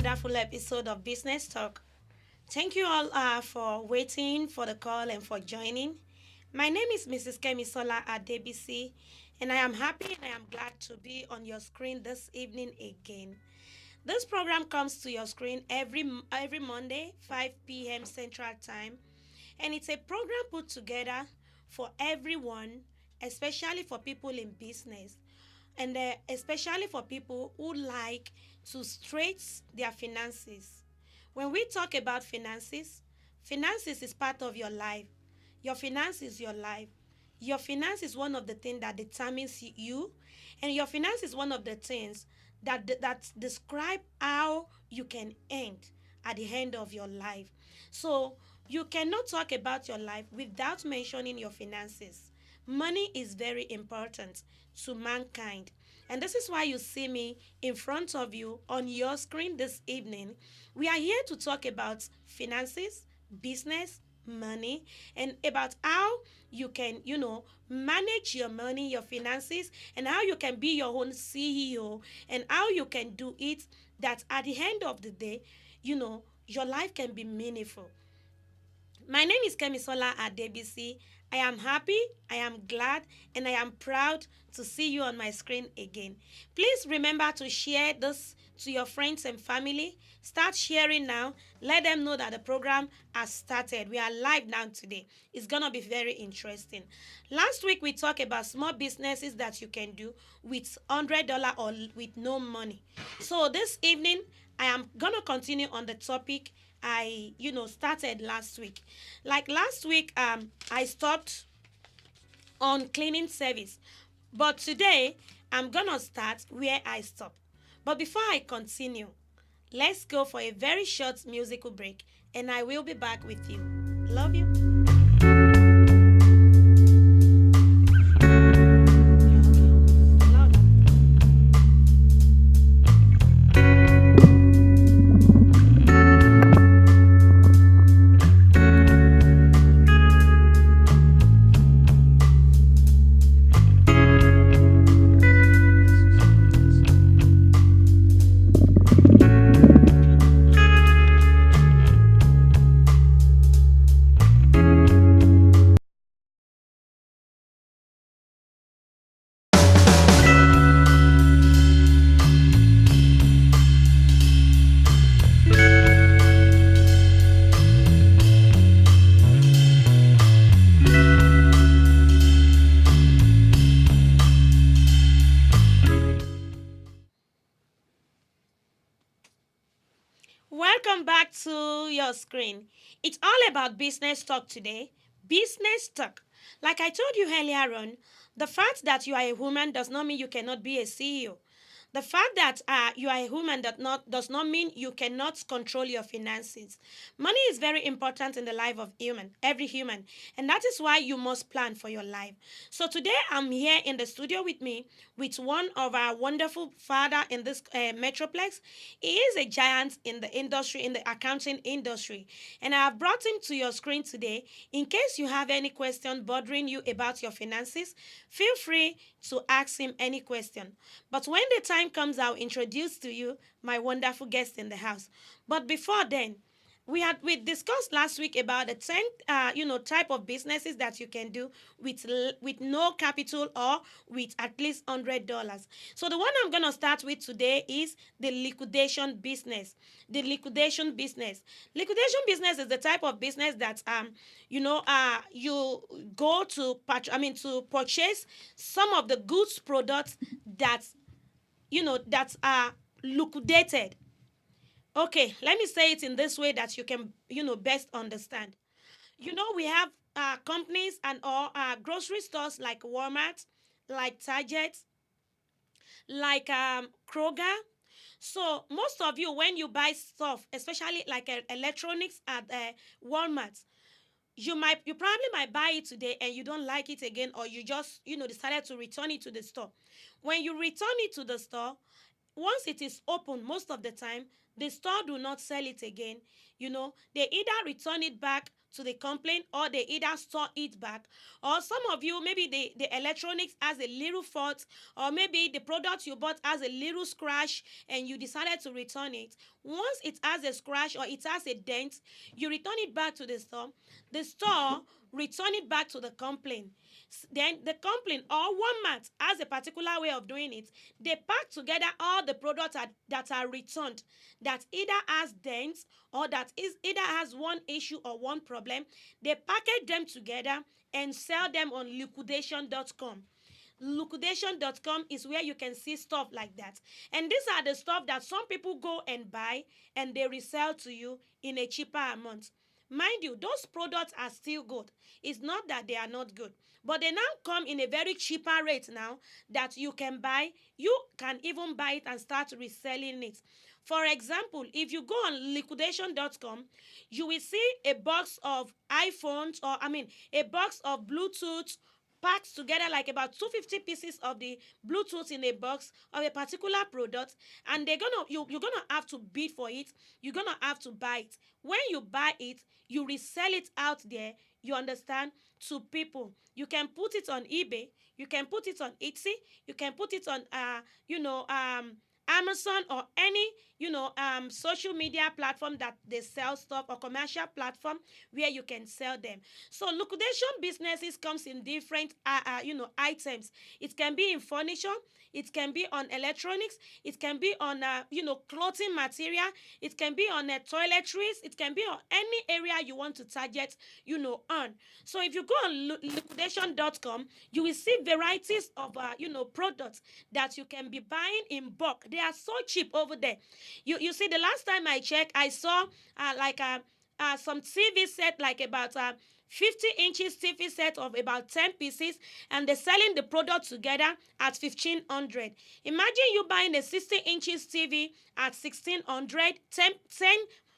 wonderful episode of Business Talk. Thank you all for waiting for the call and for joining. My name is Mrs. Kemi Adebisi, and I am happy and I am glad to be on your screen this evening again. This program comes to your screen every Monday, 5 p.m. Central Time, and it's a program put together for everyone, especially for people in business and especially for people who like to straight their finances. When we talk about finances, finances is part of your life. Your finance is your life. Your finance is one of the things that determines you, and your finance is one of the things that describe how you can end at the end of your life. So you cannot talk about your life without mentioning your finances. Money is very important to mankind. And this is why you see me in front of you on your screen this evening. We are here to talk about finances, business, money, and about how you can, manage your money, your finances, and how you can be your own CEO, and how you can do it that at the end of the day, your life can be meaningful. My name is Kemi Adebisi. I am happy, I am glad, and I am proud to see you on my screen again. Please remember to share this to your friends and family. Start sharing now. Let them know that the program has started. We are live now today. It's going to be very interesting. Last week, we talked about small businesses that you can do with $100 or with no money. So this evening, I am going to continue on the topic I started last week. Like last week, I stopped on cleaning service, but today I'm gonna start where I stopped. But before I continue, let's go for a very short musical break, and I will be back with you. Love you. Welcome back to your screen. It's all about business talk today. Business talk. Like I told you earlier on, the fact that you are a woman does not mean you cannot be a CEO. The fact that you are a woman does not mean you cannot control your finances. Money is very important in the life of every human, and that is why you must plan for your life. So today I'm here in the studio with me with one of our wonderful father in this metroplex. He is a giant in the industry, in the accounting industry, and I have brought him to your screen today. In case you have any question bothering you about your finances, feel free to ask him any question. But when the time comes, I'll introduce to you my wonderful guest in the house. But before then, we discussed last week about the 10 type of businesses that you can do with no capital or with at least $100. So the one I'm gonna start with today is the liquidation business. The liquidation business is the type of business that you go to to purchase some of the goods products that are liquidated. Okay, let me say it in this way that you can, best understand. We have companies and or grocery stores like Walmart, like Target, like Kroger. So most of you, when you buy stuff, especially like electronics at Walmart, you probably might buy it today and you don't like it again, or you just decided to return it to the store. When you return it to the store, once it is open, most of the time the store do not sell it again. they either return it back to the complaint, or they either store it back. Or some of you, maybe the electronics has a little fault, or maybe the product you bought has a little scratch and you decided to return it. Once it has a scratch or it has a dent, you return it back to the store. The store return it back to the complaint. Then the complaint or Walmart has a particular way of doing it. They pack together all the products that are returned, that either has dents or that is either has one issue or one problem. They package them together and sell them on liquidation.com. Liquidation.com is where you can see stuff like that. And these are the stuff that some people go and buy and they resell to you in a cheaper amount. Mind you, those products are still good. It's not that they are not good, but they now come in a very cheaper rate now that you can buy. You can even buy it and start reselling it. For example, if you go on liquidation.com, you will see a box of iPhones, or a box of Bluetooth packed together, like about 250 pieces of the Bluetooth in a box of a particular product, and you're gonna have to bid for it. You're gonna have to buy it. When you buy it, you resell it out there, you understand, to people. You can put it on eBay, you can put it on Etsy, you can put it on Amazon, or any social media platform that they sell stuff, or commercial platform where you can sell them. So liquidation businesses comes in different items. It can be in furniture, it can be on electronics, it can be on clothing material, it can be on toiletries, it can be on any area you want to target on. So if you go on liquidation.com, you will see varieties of products that you can be buying in bulk. They are so cheap over there. You see, the last time I checked, I saw some TV set, like about 50 inches TV set of about 10 pieces, and they're selling the product together at 1,500. Imagine you buying a 60 inches TV at 1,600, 10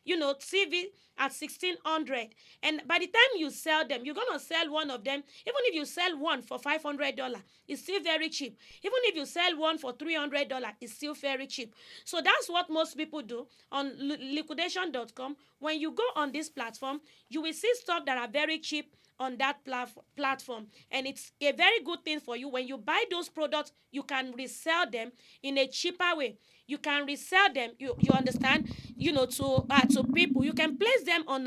TV at 1,600, and by the time you sell them, you're gonna sell one of them. Even if you sell one for $500, it's still very cheap. Even if you sell one for $300, it's still very cheap. So that's what most people do on liquidation.com. When you go on this platform, you will see stuff that are very cheap on that platform, and it's a very good thing for you. When you buy those products, you can resell them in a cheaper way. You can resell them, you understand, to people. You can place them on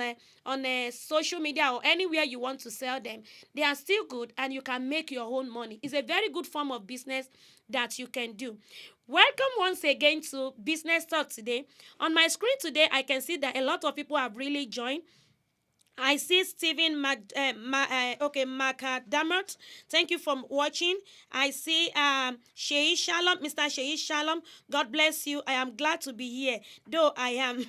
a social media or anywhere you want to sell them. They are still good, and you can make your own money. It's a very good form of business that you can do. Welcome once again to Business Talk today. On my screen today, I can see that a lot of people have really joined. I see Stephen McDermott. Thank you for watching. I see Shei Shalom, Mr. Shei Shalom. God bless you. I am glad to be here, though I am.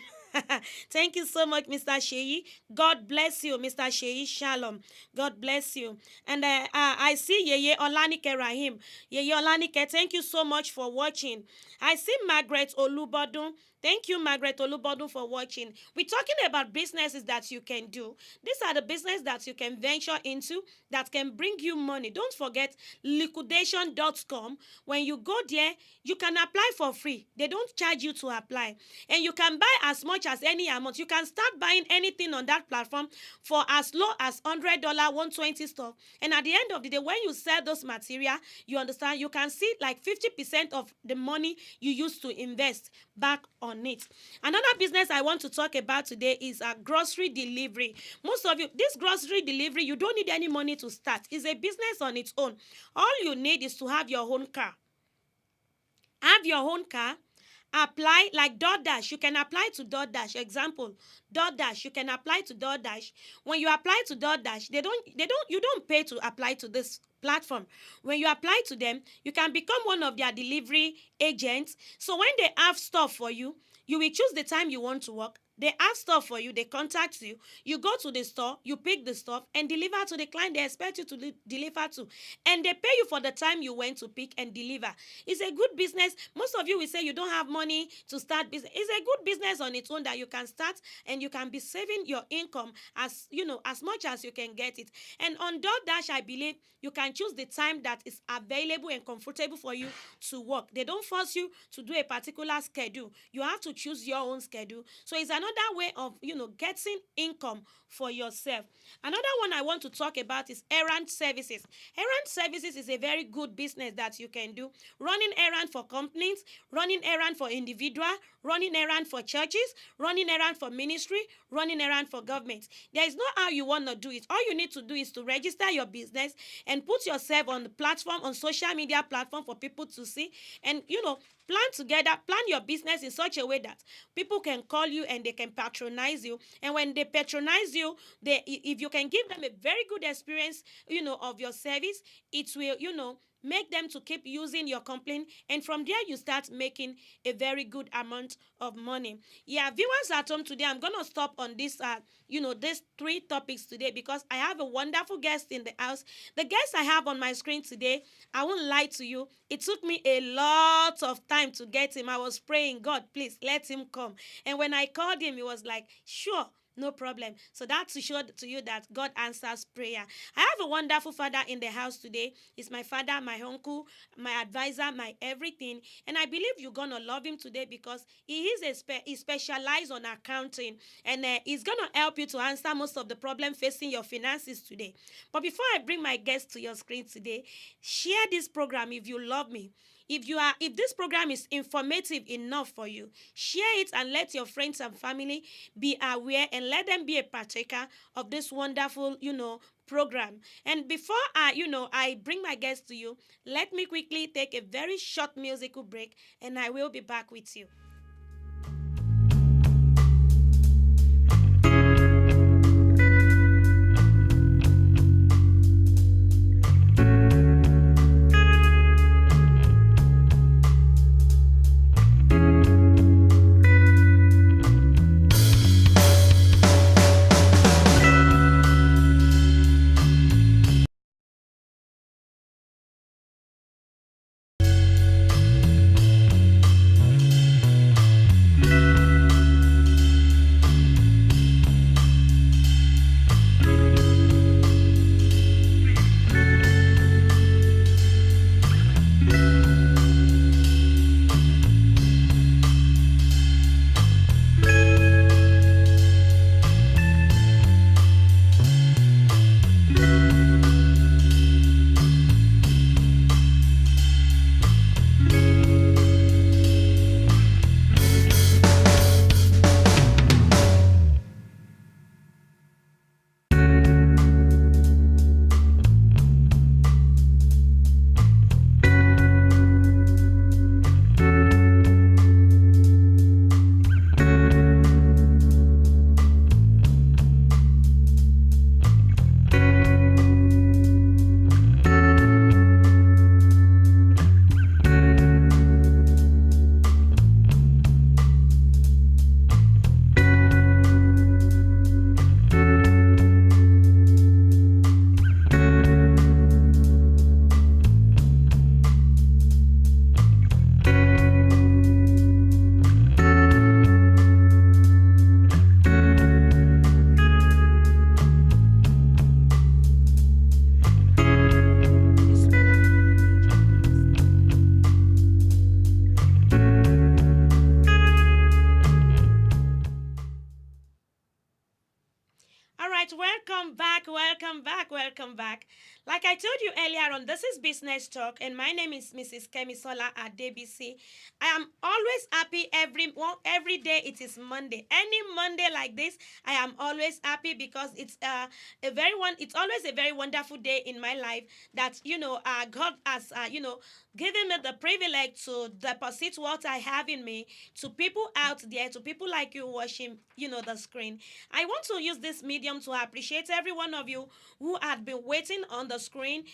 Thank you so much, Mr. Shei. God bless you, Mr. Shei Shalom. God bless you. And I see Yeye Olanike Rahim. Yeye Olanike, thank you so much for watching. I see Margaret Olubodun. Thank you, Margaret Olubodun, for watching. We're talking about businesses that you can do. These are the businesses that you can venture into that can bring you money. Don't forget liquidation.com. When you go there, you can apply for free. They don't charge you to apply. And you can buy as much as any amount. You can start buying anything on that platform for as low as $100, $120 stuff. And at the end of the day, when you sell those material, you understand, you can see like 50% of the money you used to invest back on it. Another business I want to talk about today is a grocery delivery. Most of you, this grocery delivery, you don't need any money to start. It's a business on its own. All you need is to have your own car. Have your own car. Apply like DoorDash. You can apply to DoorDash. Example, DoorDash. You can apply to DoorDash. When you apply to DoorDash, you don't pay to apply to this platform. When you apply to them, you can become one of their delivery agents. So when they have stuff for you, you will choose the time you want to work. They have stuff for you, they contact you, you go to the store, you pick the stuff and deliver to the client they expect you to deliver to. And they pay you for the time you went to pick and deliver. It's a good business. Most of you will say you don't have money to start business. It's a good business on its own that you can start, and you can be saving your income as much as you can get it. And on DoorDash, I believe you can choose the time that is available and comfortable for you to work. They don't force you to do a particular schedule. You have to choose your own schedule. So it's another another way of getting income for yourself. Another one I want to talk about is errand services. Errand services is a very good business that you can do. Running errand for companies, running errand for individual, running errand for churches, running errand for ministry, running errand for government. There is no how you want to do it. All you need to do is to register your business and put yourself on the platform, on social media platform for people to see, and plan together, plan your business in such a way that people can call you and they can patronize you. And when they patronize you, if you can give them a very good experience of your service, it will make them to keep using your company, and from there you start making a very good amount of money. Yeah, viewers at home, today I'm gonna stop on this these three topics today, because I have a wonderful guest in the house. The guest I have on my screen today, I won't lie to you, it took me a lot of time to get him. I was praying, God, please let him come. And when I called him, he was like, sure, no problem. So that's to show to you that God answers prayer. I have a wonderful father in the house today. He's my father, my uncle, my advisor, my everything. And I believe you're going to love him today, because he specialized on accounting. And he's going to help you to answer most of the problem facing your finances today. But before I bring my guest to your screen today, share this program if you love me. If this program is informative enough for you, share it and let your friends and family be aware, and let them be a partaker of this wonderful program. And before I bring my guest to you, let me quickly take a very short musical break, and I will be back with you. All right, welcome back, welcome back, welcome back. Like I told you earlier on, this is Business Talk, and my name is Mrs. Kemi at DBC. I am always happy every day. It is Monday. Any Monday like this, I am always happy, because it's it's always a very wonderful day in my life, that God has given me the privilege to deposit what I have in me to people out there, to people like you watching the screen. I want to use this medium to appreciate every one of you who had been waiting on the screen,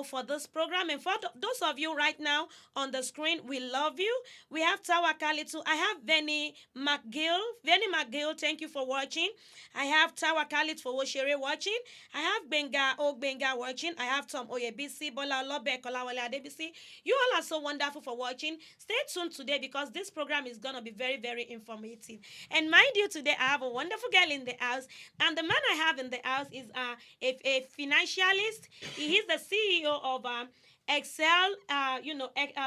for this program. And for those of you right now on the screen, we love you. We have Tawa Kalitu. I have Venny McGill. Venny McGill, thank you for watching. I have Tawa Kalitu for Oshere watching. I have Benga watching. I have Tom Oyebisi, Bola Lobe, Kolawale Adebisi. You all are so wonderful for watching. Stay tuned today, because this program is going to be very, very informative. And mind you, today I have a wonderful girl in the house. And the man I have in the house is a financialist. He is the CEO of Excel,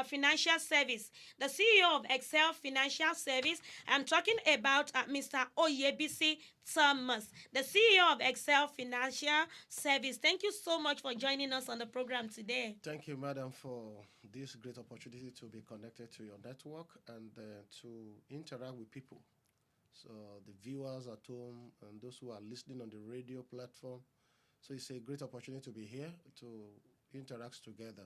Financial Service, the CEO of Excel Financial Service. I'm talking about Mr. Oyebisi Thomas, the CEO of Excel Financial Service. Thank you so much for joining us on the program today. Thank you, madam, for this great opportunity to be connected to your network and to interact with people. So, the viewers at home and those who are listening on the radio platform. So, it's a great opportunity to be here to interact together.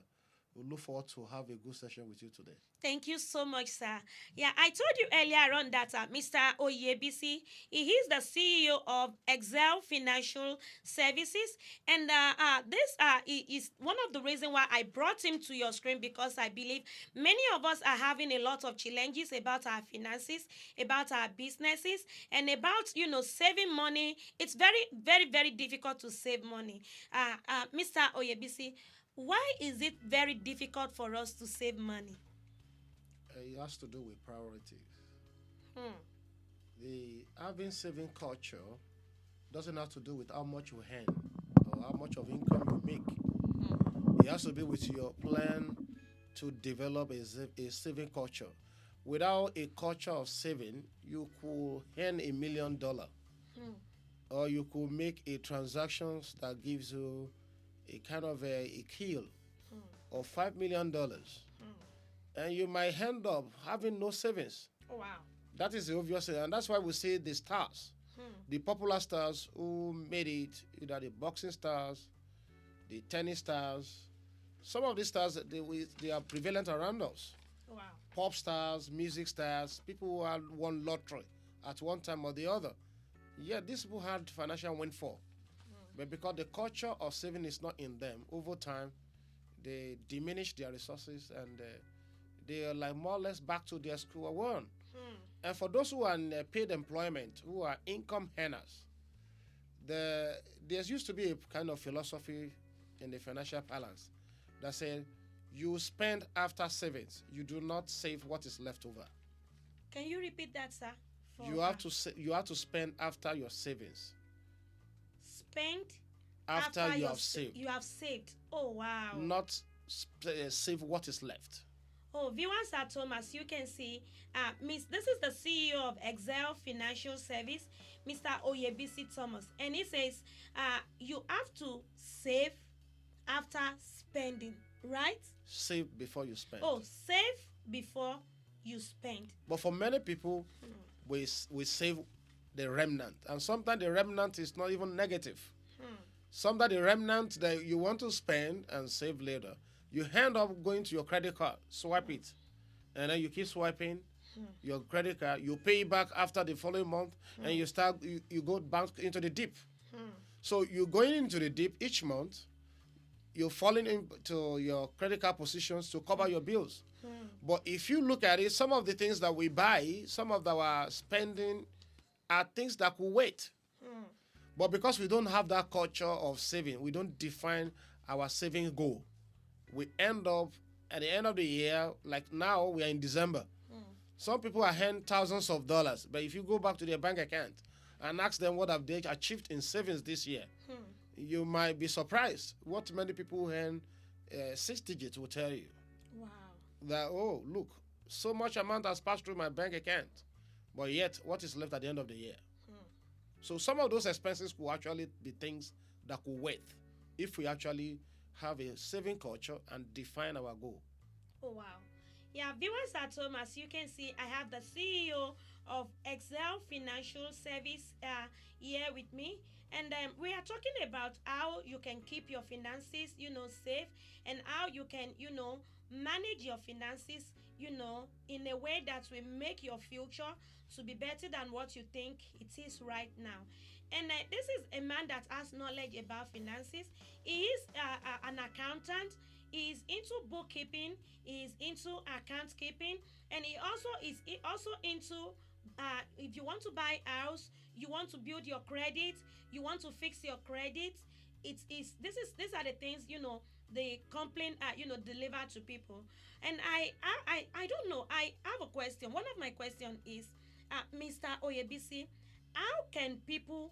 We look forward to have a good session with you today. Thank you so much, sir. Yeah, I told you earlier on that Mr. Oyebisi, he is the CEO of Excel Financial Services, and this is one of the reasons why I brought him to your screen, because I believe many of us are having a lot of challenges about our finances, about our businesses, and about saving money. It's very, very, very difficult to save money. Mr. Oyebisi, why is it very difficult for us to save money? It has to do with priorities. Hmm. The having saving culture doesn't have to do with how much you earn or how much of income you make. It has to be with your plan to develop a saving culture. Without a culture of saving, you could earn $1 million, or you could make a transactions that gives you a kind of a kill of $5 million, and you might end up having no savings. Oh, wow. That is the obvious thing, and that's why we see the stars, the popular stars who made it, either the boxing stars, the tennis stars. Some of these stars, they are prevalent around us. Wow. Pop stars, music stars, people who had won lottery at one time or the other. Yeah, these people had financial windfall. But because the culture of saving is not in them, over time, they diminish their resources, and they are like more or less back to their square one. And for those who are in paid employment, who are income earners, there used to be a kind of philosophy in the financial balance that said you spend after savings. You do not save what is left over. Can you repeat that, sir? You have to spend after your savings. Spend After you have saved. You have saved. Oh, wow. Not save what is left. Oh, viewers at home, as you can see, this is the CEO of Excel Financial Service, Mr. Oyebisi Thomas, and he says, you have to save after spending, right? Save before you spend. Oh, save before you spend. But for many people, we save the remnant, and sometimes the remnant is not even negative. Sometimes the remnant that you want to spend and save later, you end up going to your credit card, swipe it, and then you keep swiping your credit card. You pay back after the following month, and you go back into the dip. So you're going into the dip each month. You're falling into your credit card positions to cover your bills. But if you look at it, some of the things that we buy, some of our spending are things that could wait. But because we don't have that culture of saving, we don't define our saving goal. We end up at the end of the year, like now we are in December. Some people are earning thousands of dollars, but if you go back to their bank account and ask them what have they achieved in savings this year, you might be surprised what many people earn 6 digits will tell you. Wow. That, oh, look, so much amount has passed through my bank account, but yet what is left at the end of the year? So some of those expenses could actually be things that could wait if we actually have a saving culture and define our goal. Oh, wow. Yeah, viewers at home, as you can see, I have the CEO of Excel Financial Service here with me. And we are talking about how you can keep your finances, safe, and how you can, manage your finances, in a way that will make your future to be better than what you think it is right now. And this is a man that has knowledge about finances. He is an accountant. He is into bookkeeping. He is into account keeping, and he also into if you want to buy a house, you want to build your credit, you want to fix your credit. It is these are the things the complaint deliver to people. And I don't know. I have a question. One of my question is, Mr. Oyebisi, how can people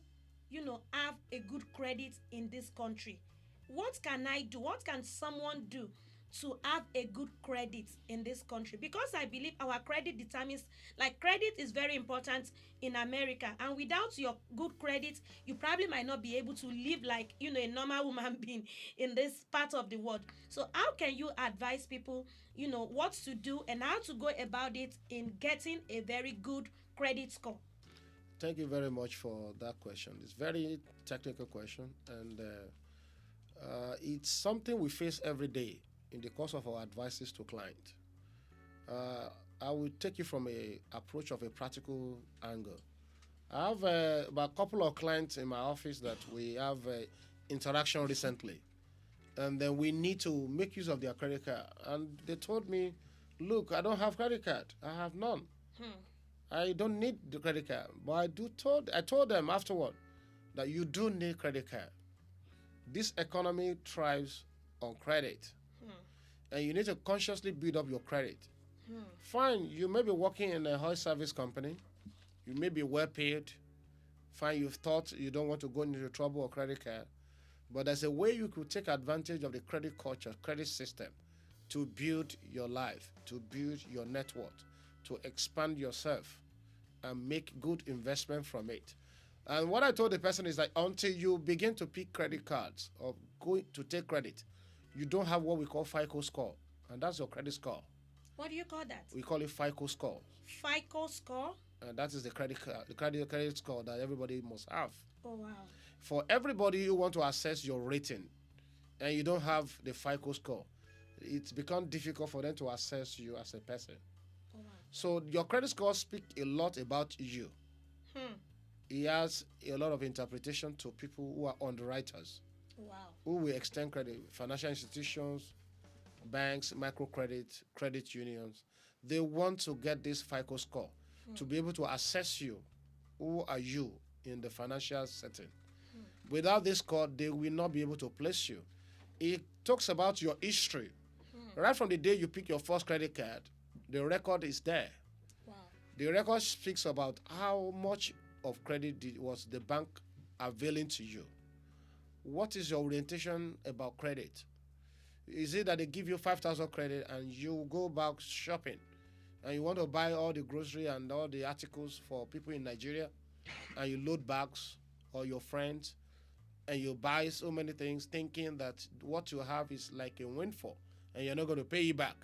have a good credit in this country? What can I do? What can someone do to have a good credit in this country, because I believe our credit determines, like, credit is very important in America, and without your good credit you probably might not be able to live like, a normal human being in this part of the world. So how can you advise people, what to do and how to go about it in getting a very good credit score? Thank you very much for that question. It's very technical question, and it's something we face every day in the course of our advices to clients. Uh, I will take you from a approach of a practical angle. I have about a couple of clients in my office that we have interaction recently, and then we need to make use of their credit card. And they told me, "Look, I don't have credit card. I have none. Hmm. I don't need the credit card." But I told them afterward that you do need credit card. This economy thrives on credit, Hmm. and you need to consciously build up your credit. Hmm. Fine, you may be working in a high service company, you may be well paid. Fine, you've thought you don't want to go into trouble or credit card, but there's a way you could take advantage of the credit culture, credit system, to build your life, to build your net worth, to expand yourself, and make good investment from it. And what I told the person is that until you begin to pick credit cards or go to take credit, you don't have what we call FICO score, and that's your credit score. What do you call that? We call it FICO score, FICO score? and that is the credit score that everybody must have. Oh, wow. For everybody who want to assess your rating, and you don't have the FICO score, it's become difficult for them to assess you as a person. Oh, wow. So your credit score speak a lot about you. Hmm. It has a lot of interpretation to people who are underwriters, Wow. who will extend credit, financial institutions, banks, microcredit, credit unions. They want to get this FICO score to be able to assess you. Who are you in the financial setting? Without this score, they will not be able to place you. It talks about your history. Right from the day you pick your first credit card, the record is there. Wow. The record speaks about how much of credit was the bank availing to you. What is your orientation about credit? Is it that they give you 5,000 credit and you go back shopping and you want to buy all the grocery and all the articles for people in Nigeria, and you load bags or your friends and you buy so many things thinking that what you have is like a windfall and you're not going to pay it back?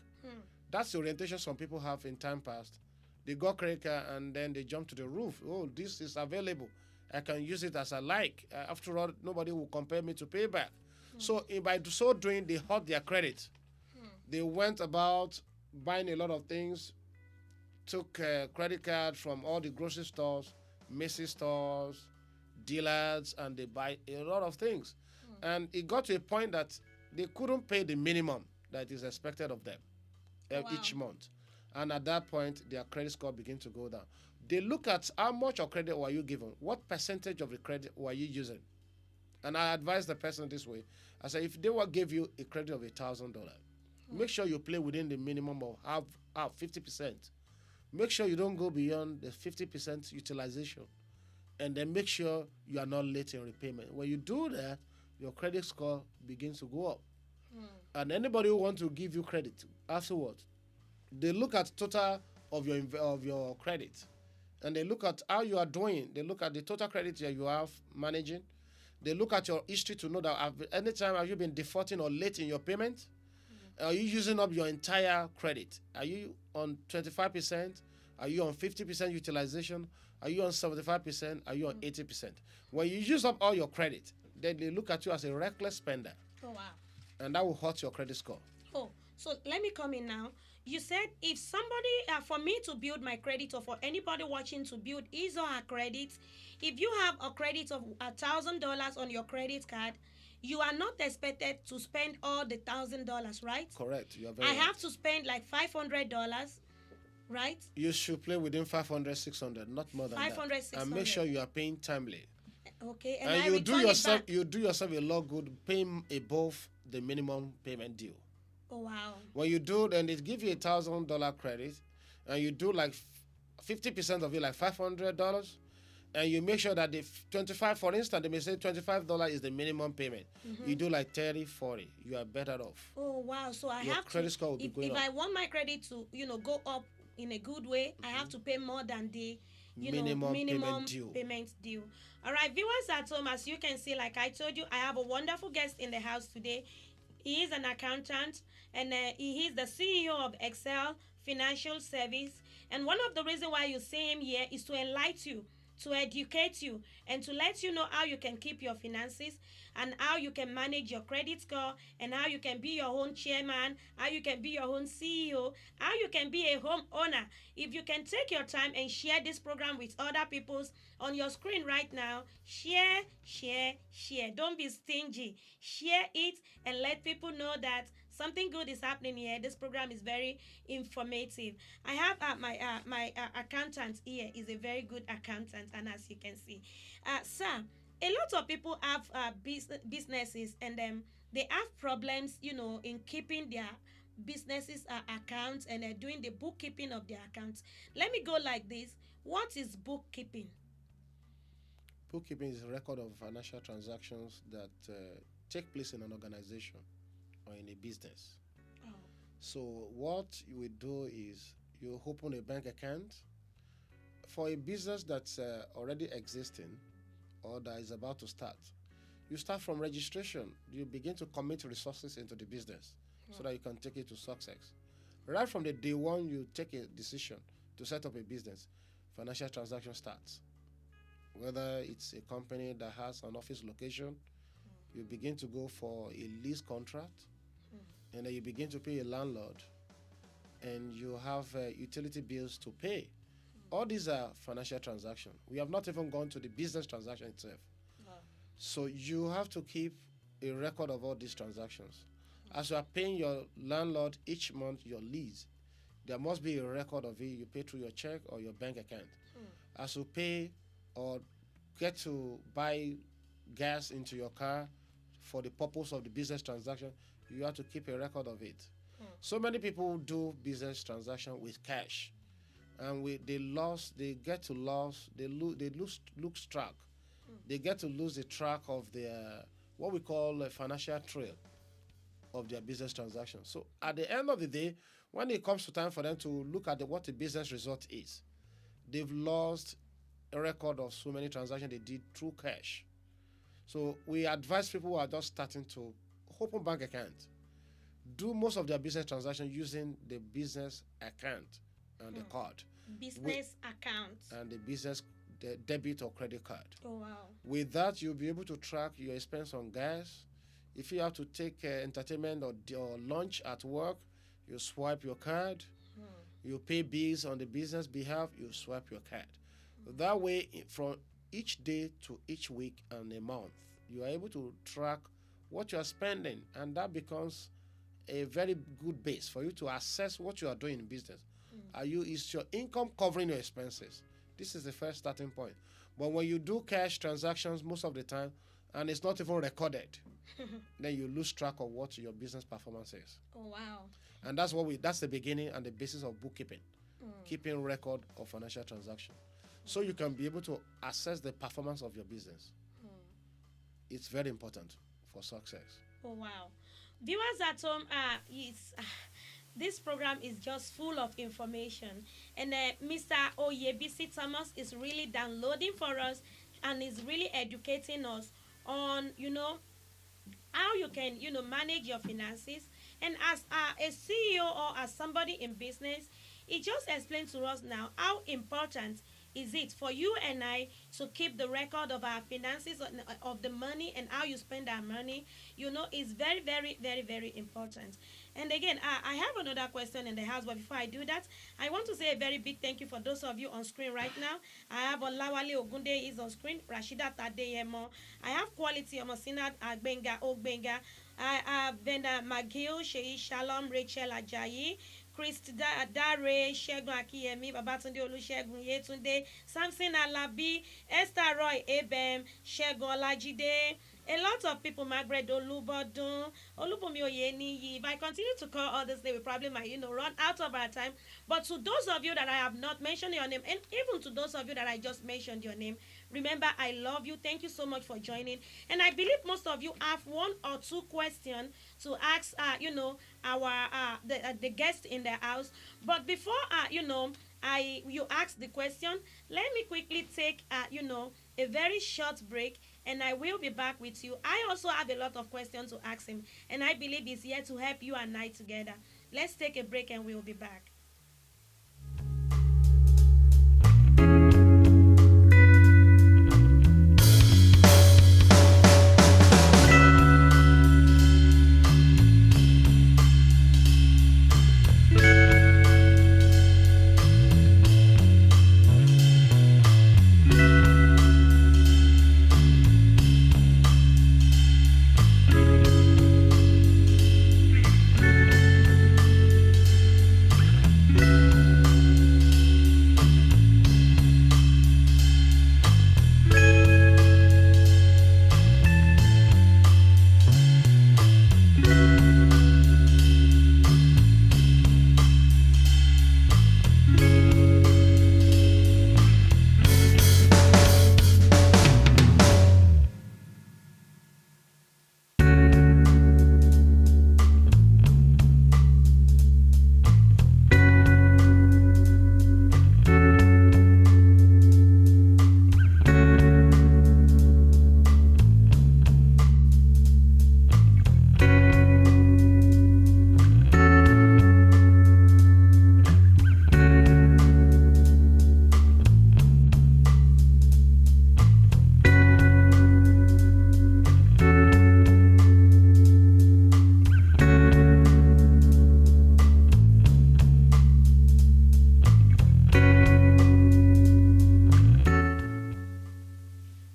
That's the orientation some people have in time past. They got credit card and then they jump to the roof. Oh, this is available. I can use it as I like. After all, nobody will compel me to pay back. So by so doing, they hurt their credit. They went about buying a lot of things, took credit card from all the grocery stores, Macy's stores, dealers, and they buy a lot of things. And it got to a point that they couldn't pay the minimum that is expected of them each month. And at that point, their credit score begins to go down. They look at how much of credit were you given, what percentage of the credit were you using. And I advise the person this way. I say, if they will give you a credit of $1,000, make sure you play within the minimum of half 50%. Make sure you don't go beyond the 50% utilization. And then make sure you are not late in repayment. When you do that, your credit score begins to go up. And anybody who wants to give you credit afterwards, they look at total of your credit, and they look at how you are doing. They look at the total credit that you have managing. They look at your history to know that anytime have you been defaulting or late in your payment? Are you using up your entire credit? Are you on 25%? Are you on 50% utilization? Are you on 75%? Are you on 80%? When you use up all your credit, then they look at you as a reckless spender. Oh, wow. And that will hurt your credit score. Oh, so let me come in now. You said if somebody, for me to build my credit, or for anybody watching to build his or her credit, if you have a credit of $1,000 on your credit card, you are not expected to spend all the $1,000, right? Correct. You are very I right. have to spend like $500, right? You should play within 500, 600, not more than 500, that. 600. And make sure you are paying timely. Okay, and And I you do return yourself it back. you do yourself a lot good paying above the minimum payment due. Oh, wow. When you do, then they give you $1,000 credit, and you do like 50% of it, like $500, and you make sure that the 25, for instance, they may say $25 is the minimum payment. You do like 30, 40, you are better off. Oh wow! So I Your have to, credit score will be going if up. I want my credit to go up in a good way, I have to pay more than the Minimum payment minimum due. payment due. All right, viewers at home, as you can see, like I told you, I have a wonderful guest in the house today. He is an accountant, and he is the CEO of Excelle Financial Service. And one of the reasons why you see him here is to enlighten you, to educate you, and to let you know how you can keep your finances, and how you can manage your credit score, and how you can be your own chairman, how you can be your own CEO, how you can be a home owner. If you can take your time and share this program with other people's on your screen right now, share, share, share. Don't be stingy. Share it and let people know that something good is happening here. This program is very informative. I have my accountant here is a very good accountant, and as you can see, sir, a lot of people have businesses, and they have problems, in keeping their businesses accounts, and doing the bookkeeping of their accounts. Let me go like this. What is bookkeeping? Bookkeeping is a record of financial transactions that take place in an organization or in a business. Oh. So what you will do is you open a bank account for a business that's already existing or that is about to start. You start from registration. You begin to commit resources into the business so that you can take it to success. Right from the day one, you take a decision to set up a business. Financial transaction starts. Whether it's a company that has an office location, you begin to go for a lease contract, and then you begin to pay a landlord, and you have utility bills to pay. All these are financial transactions. We have not even gone to the business transaction itself. So you have to keep a record of all these transactions. As you are paying your landlord each month your lease, there must be a record of it. You pay through your check or your bank account. As you pay or get to buy gas into your car for the purpose of the business transaction, you have to keep a record of it. So many people do business transaction with cash, and they get to lose, they lose track. They get to lose the track of their what we call a financial trail of their business transaction. So at the end of the day, when it comes to time for them to look at what the business result is, they've lost a record of so many transactions they did through cash. So we advise people who are just starting to open bank account, do most of their business transactions using the business account and the card. Business account. And the business debit or credit card. Oh wow. With that, you'll be able to track your expense on gas. If you have to take entertainment or lunch at work, you swipe your card. You pay bills on the business behalf, you swipe your card. That way, from each day to each week and a month, you are able to track what you are spending, and that becomes a very good base for you to assess what you are doing in business. Is your income covering your expenses? This is the first starting point. But when you do cash transactions most of the time, and it's not even recorded, then you lose track of what your business performance is. Oh wow. And that's the beginning and the basis of bookkeeping, keeping record of financial transaction, so you can be able to assess the performance of your business. It's very important for success. Oh wow. Viewers at home, this program is just full of information, and Mr. Oyebisi Thomas is really downloading for us and is really educating us on how you can manage your finances. And as a CEO or as somebody in business, he just explained to us now how important is it for you and I to keep the record of our finances, of the money, and how you spend our money. Is very, very, very, very important. And again, I have another question in the house, but before I do that, I want to say a very big thank you for those of you on screen right now. I have Olawale Ogunde is on screen, Rashida Tadeyemo. I have Quality Omosinat Agbenga Ogbenga. I have Venda McGill, Shei Shalom, Rachel Ajayi, Christ Dare, Shegun Akiyemi, Babatunde Olusegun Yetunde, Samson Alabi, Esther Roy Ebem, Shegun Olajide, a lot of people, Margaret Olubodun, Olubumi Oyeniyi. If I continue to call others, they will probably might, run out of our time. But to those of you that I have not mentioned your name, and even to those of you that I just mentioned your name, Remember, I love you. Thank you so much for joining. And I believe most of you have one or two questions to ask, our the guest in the house. But before, I you ask the question, let me quickly take, a very short break, and I will be back with you. I also have a lot of questions to ask him, and I believe he's here to help you and I together. Let's take a break, and we'll be back.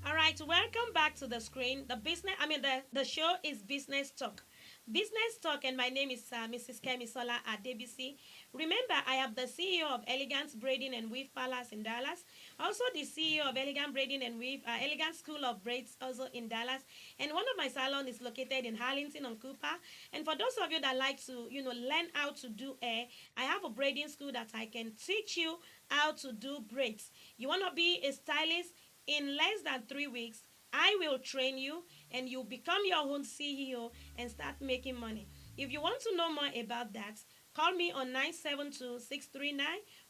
All right, welcome back to the screen. The show is Business Talk. Business Talk, and my name is Mrs. Kemi Sola Adebisi. Remember, I am the CEO of Elegant Braiding and Weave Palace in Dallas. Also, the CEO of Elegant Braiding and Weave, Elegant School of Braids, also in Dallas. And one of my salons is located in Harlington on Cooper. And for those of you that like to, learn how to do hair, I have a braiding school that I can teach you how to do braids. You want to be a stylist? In less than 3 weeks, I will train you and you become your own CEO and start making money. If you want to know more about that, call me on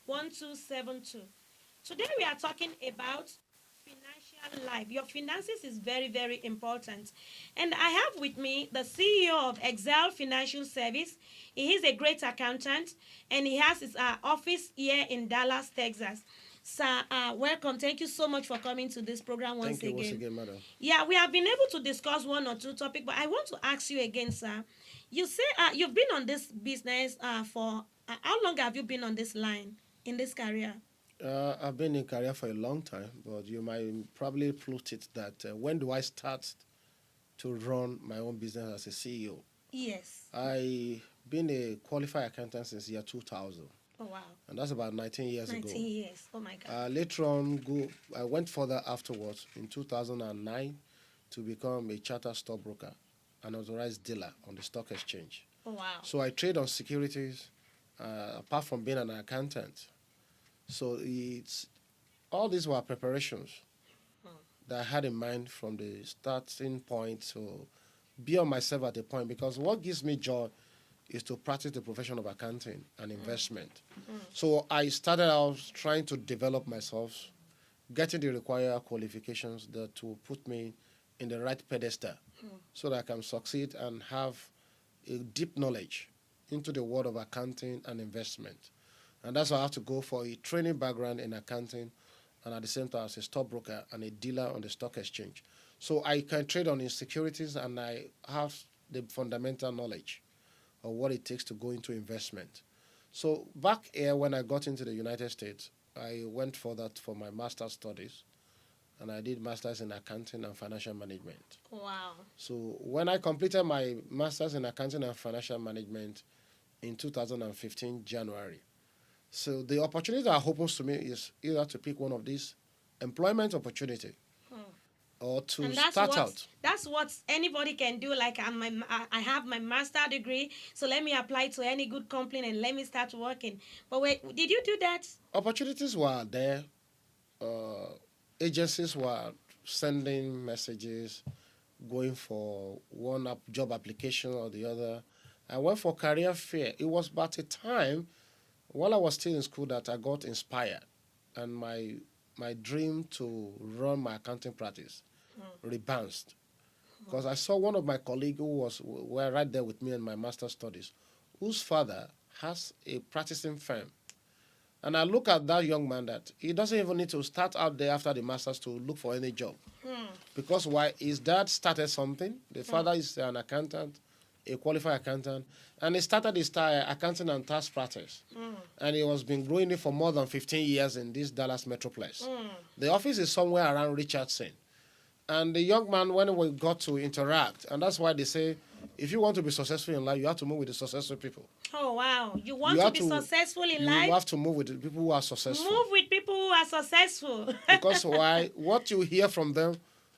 972-639-1272. Today we are talking about financial life. Your finances is very, very important. And I have with me the CEO of Excelle Financial Service. He is a great accountant and he has his office here in Dallas, Texas. Sir, welcome. Thank you so much for coming to this program once Thank you once again. again, madam. Yeah, we have been able to discuss one or two topics, but I want to ask you again, sir. You say you've been on this business for how long have you been on this line in this career? I've been in career for a long time, but you might probably put it that when do I start to run my own business as a CEO? Yes. I been a qualified accountant since year 2000, Oh wow. and that's about 19 years ago. 19 years. Oh my God. Later on, I went further afterwards in 2009 to become a chartered stockbroker, an authorized dealer on the stock exchange. Oh wow. So I trade on securities, apart from being an accountant. So it's all these were preparations that I had in mind from the starting point to be on myself at a point, because what gives me joy is to practice the profession of accounting and investment. So I started out trying to develop myself, getting the required qualifications that will put me in the right pedestal so that I can succeed and have a deep knowledge into the world of accounting and investment. And that's why I have to go for a training background in accounting and at the same time as a stockbroker and a dealer on the stock exchange. So I can trade on securities and I have the fundamental knowledge of what it takes to go into investment. So back here when I got into the United States, I went for that for my master's studies and I did masters in accounting and financial management. Wow. So when I completed my masters in accounting and financial management in 2015 January, so the opportunity that opens to me is either to pick one of these employment opportunity or to And start out. that's what anybody can do. Like I have my master degree, so let me apply to any good company and let me start working. But wait, did you do that? Opportunities were there. Uh, agencies were sending messages, going for one job application or the other. I went for career fair. It was about a time while I was still in school that I got inspired, and my dream to run my accounting practice rebounced because I saw one of my colleagues who were right there with me in my master's studies, whose father has a practicing firm. And I look at that young man that he doesn't even need to start out there after the masters to look for any job. Because why? His dad started something. The father is an accountant, a qualified accountant, and he started his accounting and tax practice. And he has been growing it for more than 15 years in this Dallas Metroplex. The office is somewhere around Richardson. And the young man, when we got to interact, and that's why they say, if you want to be successful in life, you have to move with the successful people. Oh, wow. You want to be successful in life? You have to move with the people who are successful. Move with people who are successful. Because why? What you hear from them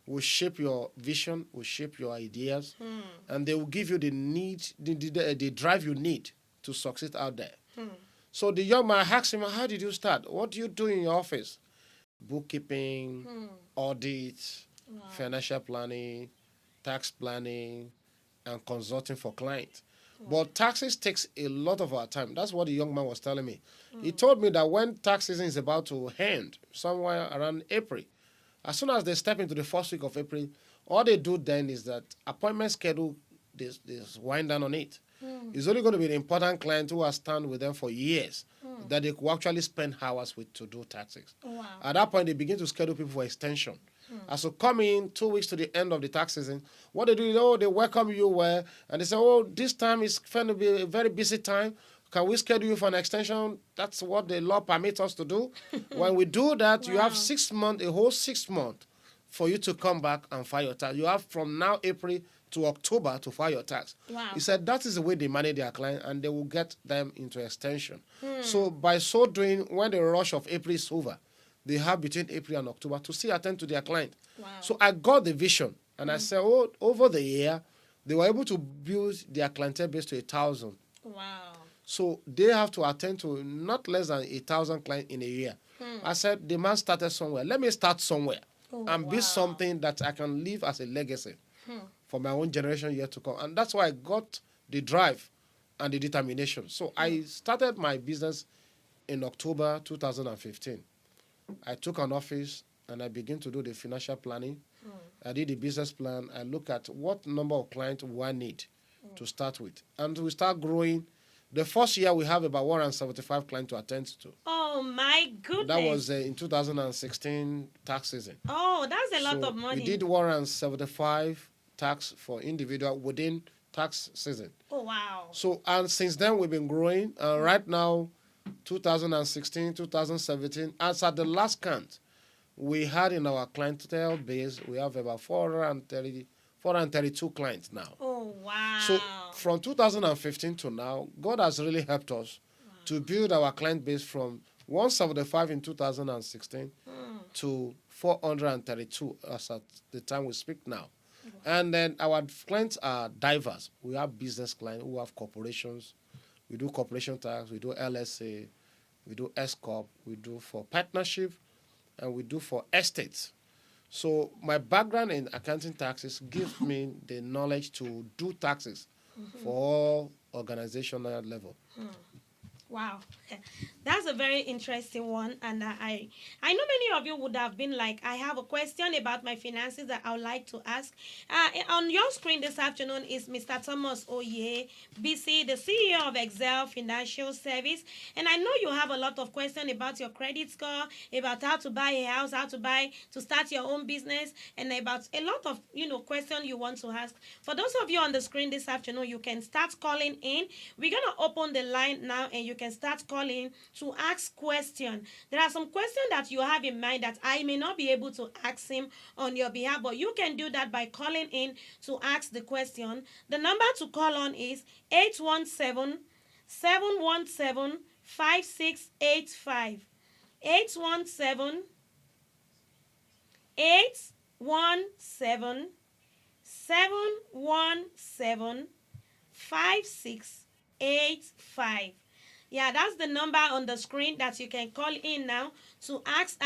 will shape your vision, will shape your ideas, and they will give you the drive you need to succeed out there. So the young man asked him, how did you start? What do you do in your office? Bookkeeping, audit, financial planning, tax planning, and consulting for clients. But taxes takes a lot of our time. That's what the young man was telling me. He told me that when tax season is about to end, somewhere around April, as soon as they step into the first week of April, all they do then is that appointment schedule, they wind down on it. It's only going to be the important client who has stand with them for years that they could actually spend hours with to do taxes. Wow. At that point, they begin to schedule people for extension. As you come in 2 weeks to the end of the tax season, what they do is, they welcome you well, and they say, this time is going to be a very busy time. Can we schedule you for an extension? That's what the law permits us to do. When we do that, you have 6 months, a whole 6 months, for you to come back and file your tax. You have from now, April to October, to file your tax. Wow. He said that is the way they manage their client, and they will get them into extension. So by so doing, when the rush of April is over, they have between April and October to still attend to their client. Wow. So I got the vision, and I said, over the year, they were able to build their clientele base to 1,000. Wow. So they have to attend to not less than 1,000 clients in a year. I said, the man started somewhere. Let me start somewhere and build something that I can leave as a legacy for my own generation yet to come. And that's why I got the drive and the determination. So I started my business in October 2015. I took an office and I began to do the financial planning. I did the business plan. I look at what number of clients we I need to start with. And we start growing. The first year we have about 175 clients to attend to. Oh my goodness. That was in 2016 tax season. Oh, that's a lot of money. We did 175 tax for individual within tax season. Oh, wow. So, and since then we've been growing. Right now, 2016, 2017, as at the last count, we had in our clientele base, we have about 432 clients now. Oh, wow. So from 2015 to now, God has really helped us to build our client base from 175 in 2016 to 432 as at the time we speak now. And then our clients are diverse. We have business clients who have corporations. We do corporation tax, we do LSA, we do S-Corp, we do for partnership, and we do for estates. So my background in accounting taxes gives me the knowledge to do taxes for all organizational level. Wow, that's a very interesting one, and I know many of you would have been like, I have a question about my finances that I would like to ask. On your screen this afternoon is Mr. Thomas Oyebisi, the CEO of Excelle Financial Service, and I know you have a lot of questions about your credit score, about how to buy a house, to start your own business, and about a lot of questions you want to ask. For those of you on the screen this afternoon, you can start calling in. We're gonna open the line now, and you can start calling to ask questions. There are some questions that you have in mind that I may not be able to ask him on your behalf, but you can do that by calling in to ask the question. The number to call on is 817-717-5685. 817 817 717 5685. Yeah, that's the number on the screen that you can call in now to ask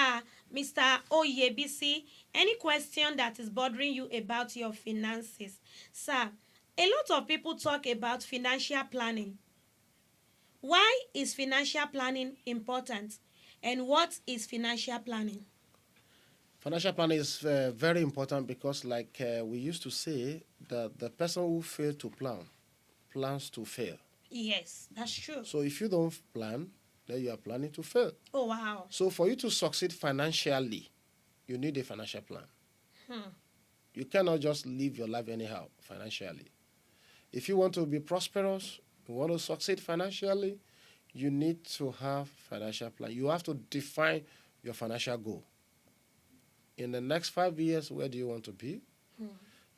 Mr. Oyebisi any question that is bothering you about your finances. Sir, a lot of people talk about financial planning. Why is financial planning important? And what is financial planning? Financial planning is very important because, like we used to say, that the person who fails to plan plans to fail. Yes, that's true. So if you don't plan, then you are planning to fail. Oh, wow. So for you to succeed financially, you need a financial plan. You cannot just live your life anyhow financially. If you want to be prosperous, you want to succeed financially, you need to have financial plan. You have to define your financial goal. In the next 5 years, where do you want to be?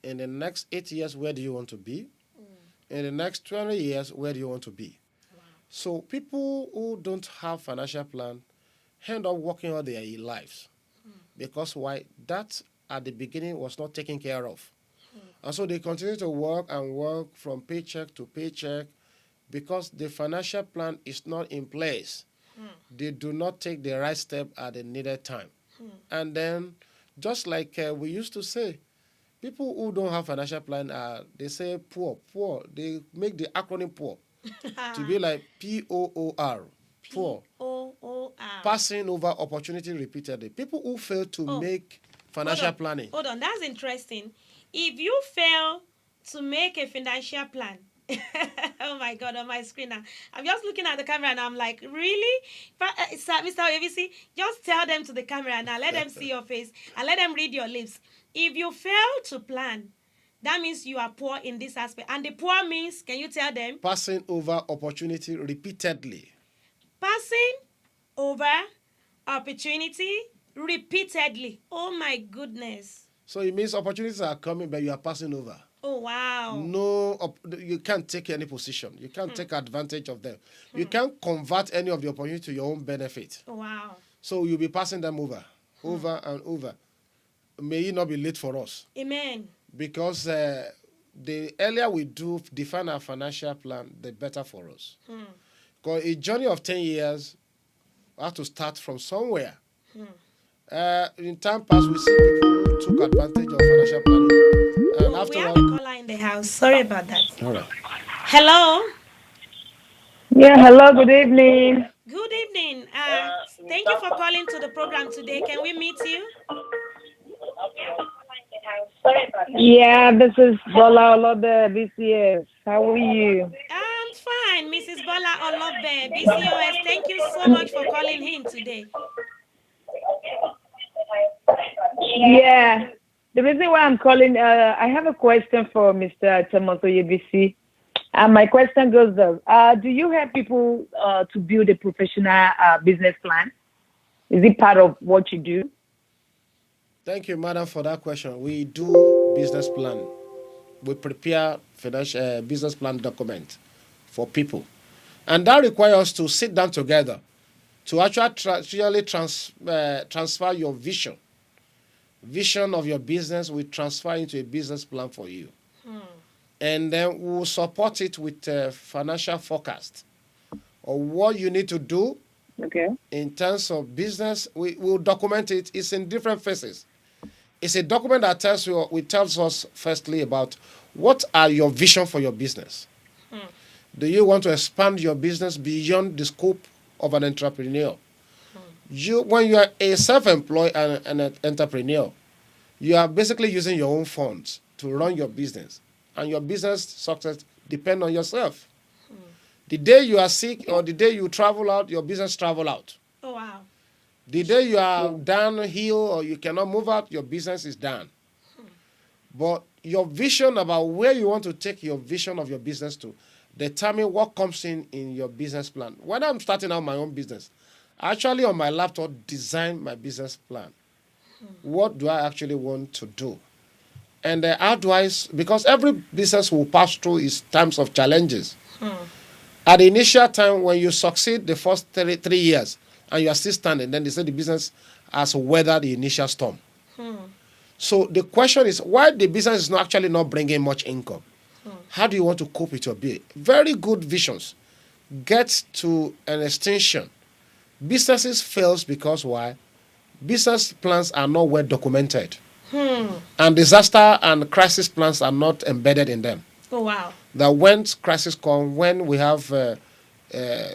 In the next 8 years, where do you want to be? In the next 20 years, where do you want to be? Wow. So people who don't have financial plan end up working all their lives. Because why? That at the beginning was not taken care of. And so they continue to work and work from paycheck to paycheck because the financial plan is not in place. They do not take the right step at the needed time. And then, just like we used to say, people who don't have financial plan, they say poor, poor. They make the acronym poor to be like POOR, poor. POOR. Passing over opportunity repeatedly. People who fail to make financial planning. Hold on, that's interesting. If you fail to make a financial plan, oh my God, on my screen now, I'm just looking at the camera and I'm like, really? Mr. Oyebisi, just tell them to the camera now, let them see your face and let them read your lips. If you fail to plan, that means you are poor in this aspect. And the poor means, can you tell them? Passing over opportunity repeatedly. Passing over opportunity repeatedly. Oh my goodness. So it means opportunities are coming, but you are passing over. Oh, wow. No, you can't take any position. You can't take advantage of them. You can't convert any of the opportunity to your own benefit. Oh, wow. So you'll be passing them over and over. May it not be late for us. Amen. Because the earlier we do define our financial plan, the better for us. Because a journey of 10 years, we have to start from somewhere. In time past, we see people who took advantage of financial planning. And We have a afterward, caller in the house. Sorry about that. all right. Hello. Yeah, hello, good evening. Good evening. Thank you for calling to the program today. Can we meet you? Yeah, this is Bola Olobe, BCS. How are you? I'm fine, Mrs. Bola Olobe, BCOS. Thank you so much for calling in today. Yeah, the reason why I'm calling, I have a question for Mr. Tomoto Yebisi. My question goes thus. Do you help people to build a professional business plan? Is it part of what you do? Thank you, madam, for that question. We do business plan. We prepare financial business plan document for people. And that requires us to sit down together to actually transfer your vision of your business. We transfer into a business plan for you. And then we'll support it with a financial forecast or what you need to do. Okay. In terms of business, we will document it. It's in different phases. It's a document that tells us firstly about what are your vision for your business. Do you want to expand your business beyond the scope of an entrepreneur? When you are a self-employed and an entrepreneur, you are basically using your own funds to run your business, and your business success depends on yourself. The day you are sick or the day you travel out, your business travel out. Oh, wow. The day you are downhill or you cannot move out, your business is down. But your vision about where you want to take your vision of your business to determine what comes in your business plan. When I'm starting out my own business, I actually on my laptop design my business plan. What do I actually want to do? And how do because every business will pass through its times of challenges. At the initial time, when you succeed the first 3 years and you are still standing, then they say the business has weathered the initial storm. So the question is, why the business is not bringing much income? How do you want to cope with your bill? Very good visions, gets to an extinction, businesses fails because why? Business plans are not well documented. And disaster and crisis plans are not embedded in them. Oh, wow. That when crisis come, when we have,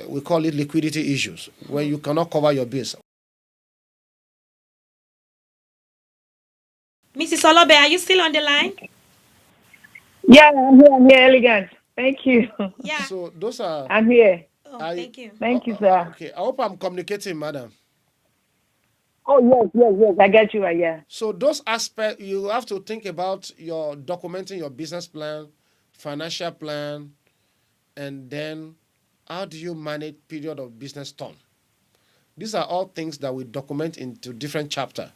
we call it liquidity issues, when you cannot cover your bills. Mrs. Olobe, are you still on the line? Yeah, I'm here, elegant. Thank you. Yeah. So those are. I'm here. Oh, I, thank you. Thank you, sir. okay, I hope I'm communicating, madam. Oh, yes. I get you. Yeah. So those aspects, you have to think about your documenting your business plan, financial plan, and then how do you manage period of business turn. These are all things that we document into different chapter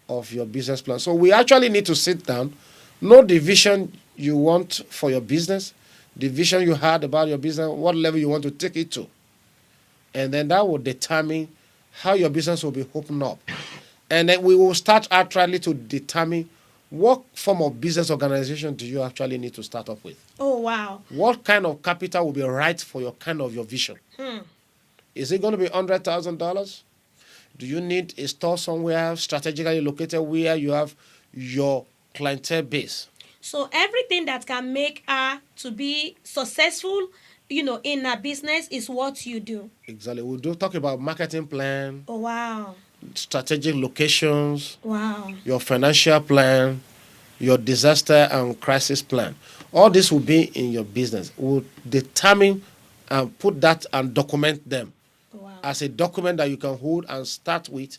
of your business plan. So we actually need to sit down, know the vision you want for your business, the vision you had about your business, what level you want to take it to. And then that will determine how your business will be opened up. And then we will start actually to determine what form of business organization do you actually need to start up with. Oh, wow. What kind of capital will be right for your kind of your vision? Is it going to be $100,000? Do you need a store somewhere strategically located where you have your clientele base? So everything that can make her to be successful, in her business is what you do. Exactly. We do talk about marketing plan, Oh, wow. strategic locations, Wow. your financial plan, your disaster and crisis plan. All this will be in your business. We'll determine and put that and document them Wow. as a document that you can hold and start with.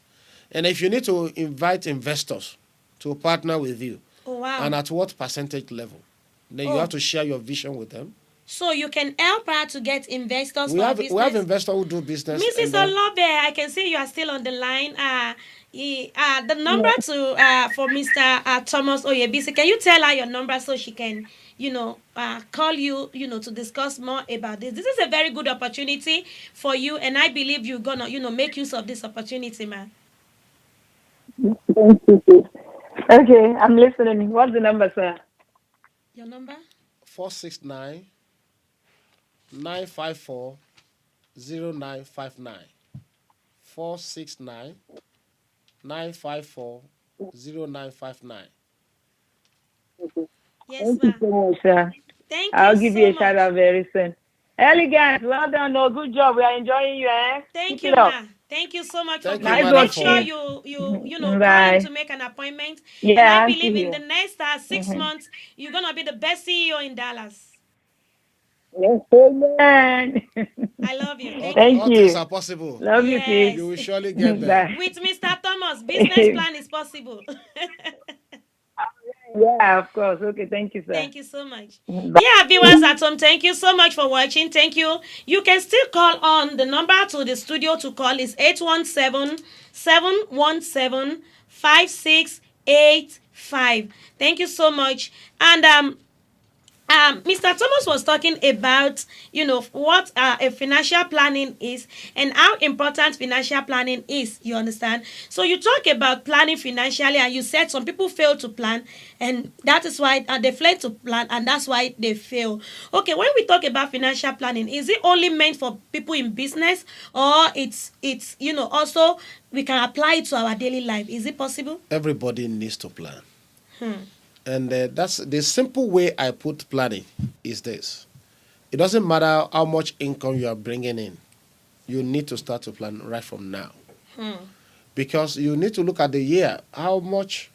And if you need to invite investors to partner with you, Oh, wow. and at what percentage level, then you have to share your vision with them. So you can help her to get investors We for have business. we have investors who do business. Mrs. Olobe, I can see you are still on the line. The number for Mr. Thomas Oyebisi. Can you tell her your number so she can, call you, to discuss more about this? This is a very good opportunity for you, and I believe you're gonna, make use of this opportunity, man. Thank you. Okay, I'm listening. What's the number, sir? Your number? 469 954 0959. 469 954 0959. Yes, Thank you ma'am. so much, sir. Thank I'll you give so you a shout much. out very soon. Elegant, well done. No, good job. We are enjoying you, eh? Thank Keep you, it up. ma. Thank you so much for Thank you, Nice calling. madam, Make working. sure for you call him to Bye. make an appointment. And I Yeah, I'll see believe in the you. next 6 months, you're gonna be the best CEO in Dallas. Yes, amen. I love you. all, Thank you. Thank all things you. are possible. Love you, sis. You Yes. will surely get there. Bye. With Mr. Thomas, business plan is possible. Yeah, of course. Okay, thank you, sir. Thank you so much. Bye. Yeah, viewers at home, thank you so much for watching. Thank you. You can still call on the number to the studio to call is 817-717-5685. Thank you so much. And Mr. Thomas was talking about, what a financial planning is and how important financial planning is. You understand? So you talk about planning financially, and you said some people fail to plan, and that is why they fail to plan, and that's why they fail. Okay, when we talk about financial planning, is it only meant for people in business, or it's also we can apply it to our daily life? Is it possible? Everybody needs to plan. And that's the simple way I put planning is this. It doesn't matter how much income you are bringing in. You need to start to plan right from now. Because you need to look at the year. How much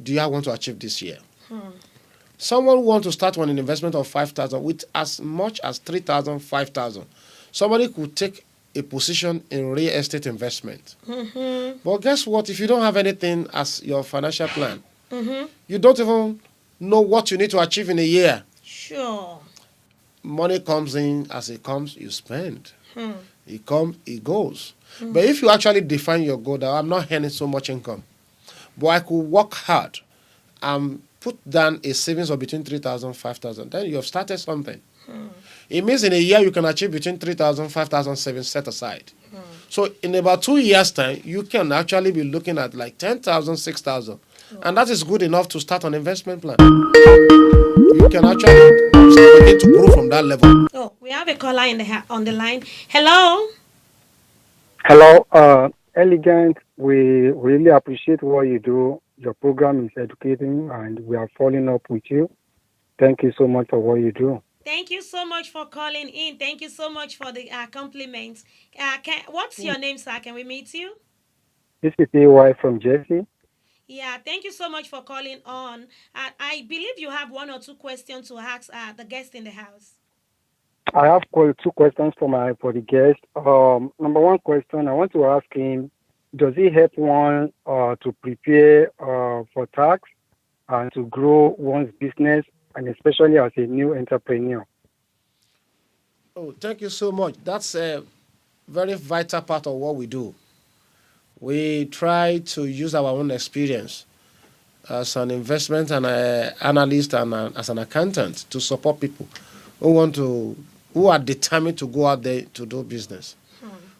do you want to achieve this year? Someone who wants to start on an investment of 5,000 with as much as 3,000, 5,000. Somebody could take a position in real estate investment. But guess what? If you don't have anything as your financial plan, you don't even know what you need to achieve in a year. Sure. Money comes in as it comes, you spend. It comes, it goes. But if you actually define your goal that I'm not earning so much income, but I could work hard and put down a savings of between 3,000, 5,000, then you have started something. It means in a year you can achieve between 3,000, 5,000 savings set aside. So in about 2 years' time, you can actually be looking at like 10,000, 6,000. And that is good enough to start an investment plan. You can actually begin to grow from that level. Oh, we We have a caller on the line. Hello. Hello, Elegant. We really appreciate what you do. Your program is educating, and we are following up with you. Thank you so much for what you do. Thank you so much for calling in. Thank you so much for the compliments. What's your name, sir? Can we meet you? This is AY from Jersey. Yeah, thank you so much for calling on. I believe you have one or two questions to ask the guest in the house. I have two questions for the guest. Number one question, I want to ask him: does he help one to prepare for tax and to grow one's business, and especially as a new entrepreneur? Oh, thank you so much. That's a very vital part of what we do. We try to use our own experience as an investment and analyst and as an accountant to support people who are determined to go out there to do business.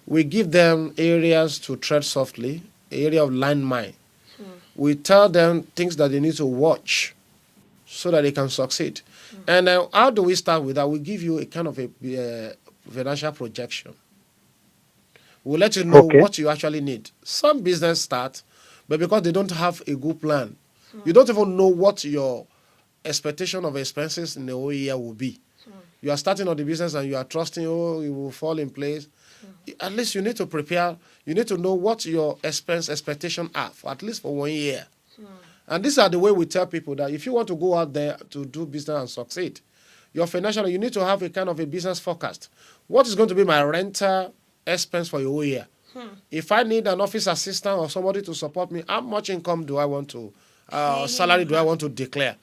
We give them areas to tread softly, area of landmine. We tell them things that they need to watch so that they can succeed. And how do we start with that? We give you a kind of a financial projection. We'll let you know Okay. what you actually need. Some business start, but because they don't have a good plan, you don't even know what your expectation of expenses in the whole year will be. You are starting on the business and you are trusting, oh, it will fall in place. At least you need to prepare. You need to know what your expense expectation are, for at least for 1 year. And these are the way we tell people that if you want to go out there to do business and succeed, your financial, you need to have a kind of a business forecast. What is going to be my rental expense for a whole year? If I need an office assistant or somebody to support me, how much income do I want to, salary do I want to declare?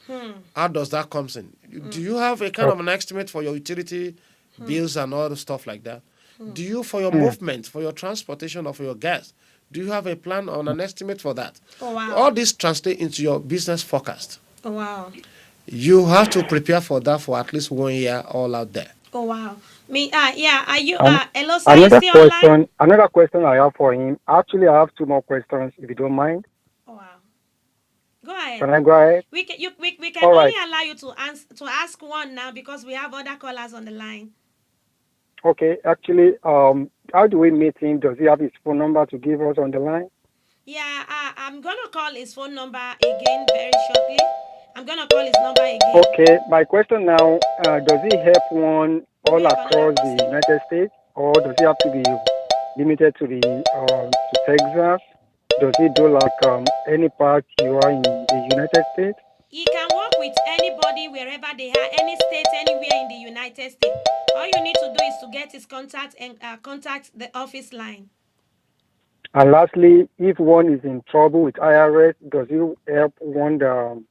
How does that comes in? Do you have a kind of an estimate for your utility bills and all the stuff like that? Do you, for your movement, for your transportation or for your gas, do you have a plan or an estimate for that? Oh, wow. All this translate into your business forecast. Oh, wow. You have to prepare for that for at least 1 year all out there. Oh, wow. Yeah, are you, And hello, sir, you still online? another question I have for him. Actually, I have two more questions, if you don't mind. Oh, wow. Go ahead. Can I go ahead? We can All only right. allow you to ask one now because we have other callers on the line. Okay. Actually, how do we meet him? Does he have his phone number to give us on the line? Yeah, I'm gonna call his phone number again very shortly. I'm gonna call his number again. Okay. My question now: does he help one Do we all have another across the person? United States, or does he have to be limited to Texas? Does he do like any part you are in the United States? He can work with anybody wherever they are, any state, anywhere in the United States. All you need to do is to get his contact and contact the office line. And lastly, if one is in trouble with IRS, does he help one, to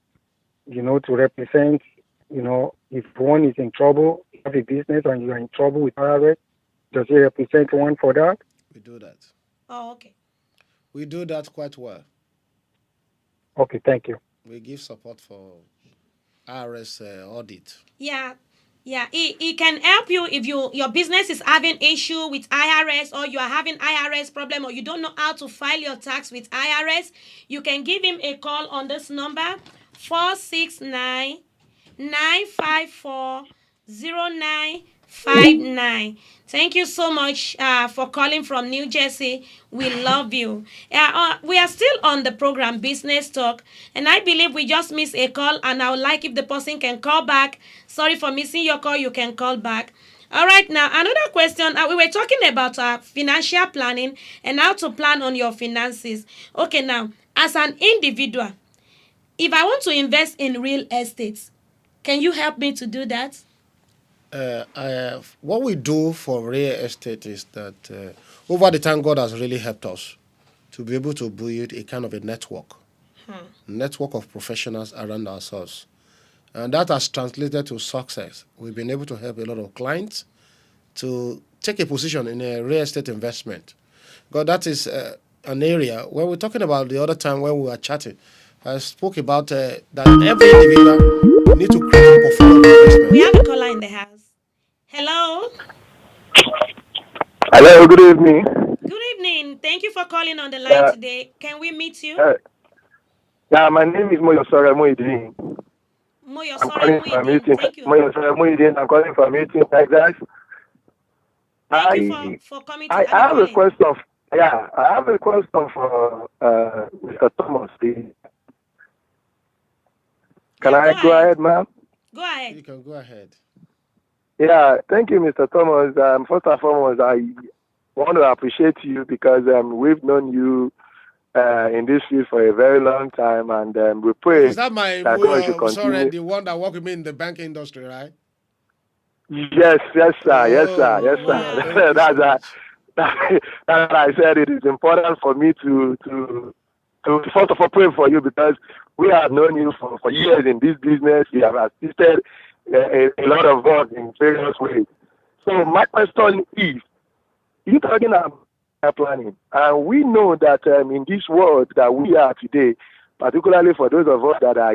represent, if one is in trouble, you have a business and you are in trouble with IRS, does he represent one for that? We do that. Oh, okay. We do that quite well. Okay, thank you. We give support for IRS audit. Yeah. Yeah, he can help you if your business is having issue with IRS or you are having IRS problem or you don't know how to file your tax with IRS. You can give him a call on this number 469 954 0959. Thank you so much for calling from New Jersey. We love you. We are still on the program Business Talk, and I believe we just missed a call, and I would like if the person can call back. Sorry for missing your call. You can call back. All right, now another question. We were talking about financial planning and how to plan on your finances. Okay, now as an individual, if I want to invest in real estate, can you help me to do that? What we do for real estate is that over the time, God has really helped us to be able to build a kind of a network of professionals around ourselves. And that has translated to success. We've been able to help a lot of clients to take a position in a real estate investment. Because that is an area where we're talking about the other time when we were chatting. I spoke about that every individual need to create a portfolio of investment. We have a caller in the house. Hello. Hello, good evening. Good evening. Thank you for calling on the line Uh, today. Can we meet you? yeah, my name is Moyosora Muidin. I'm Moyosore calling from Muidin. Houston. Thank you. Moyosora Muidin. I'm calling from Houston, Texas. Thank you I for coming to I the have a calling. question. Yeah, I have a question for Mr. Thomas. Please. Can Yeah, go I go ahead. ahead, ma'am? Go ahead. You can go ahead. Yeah, thank you, Mr. Thomas. First and foremost, I want to appreciate you because we've known you in this field for a very long time, and we Is pray that my that God should sorry, continue. the one that work with me in the banking industry, right? Yes, yes, sir, yes, sir, Oh, yes, Oh Moyo, wow. thank sir. you so much. That's why I said it is important for me to first of all pray for you because we have known you for years in this business. You have assisted a lot of us in various ways. So my question is, you talking about planning, and we know that in this world that we are today, particularly for those of us that are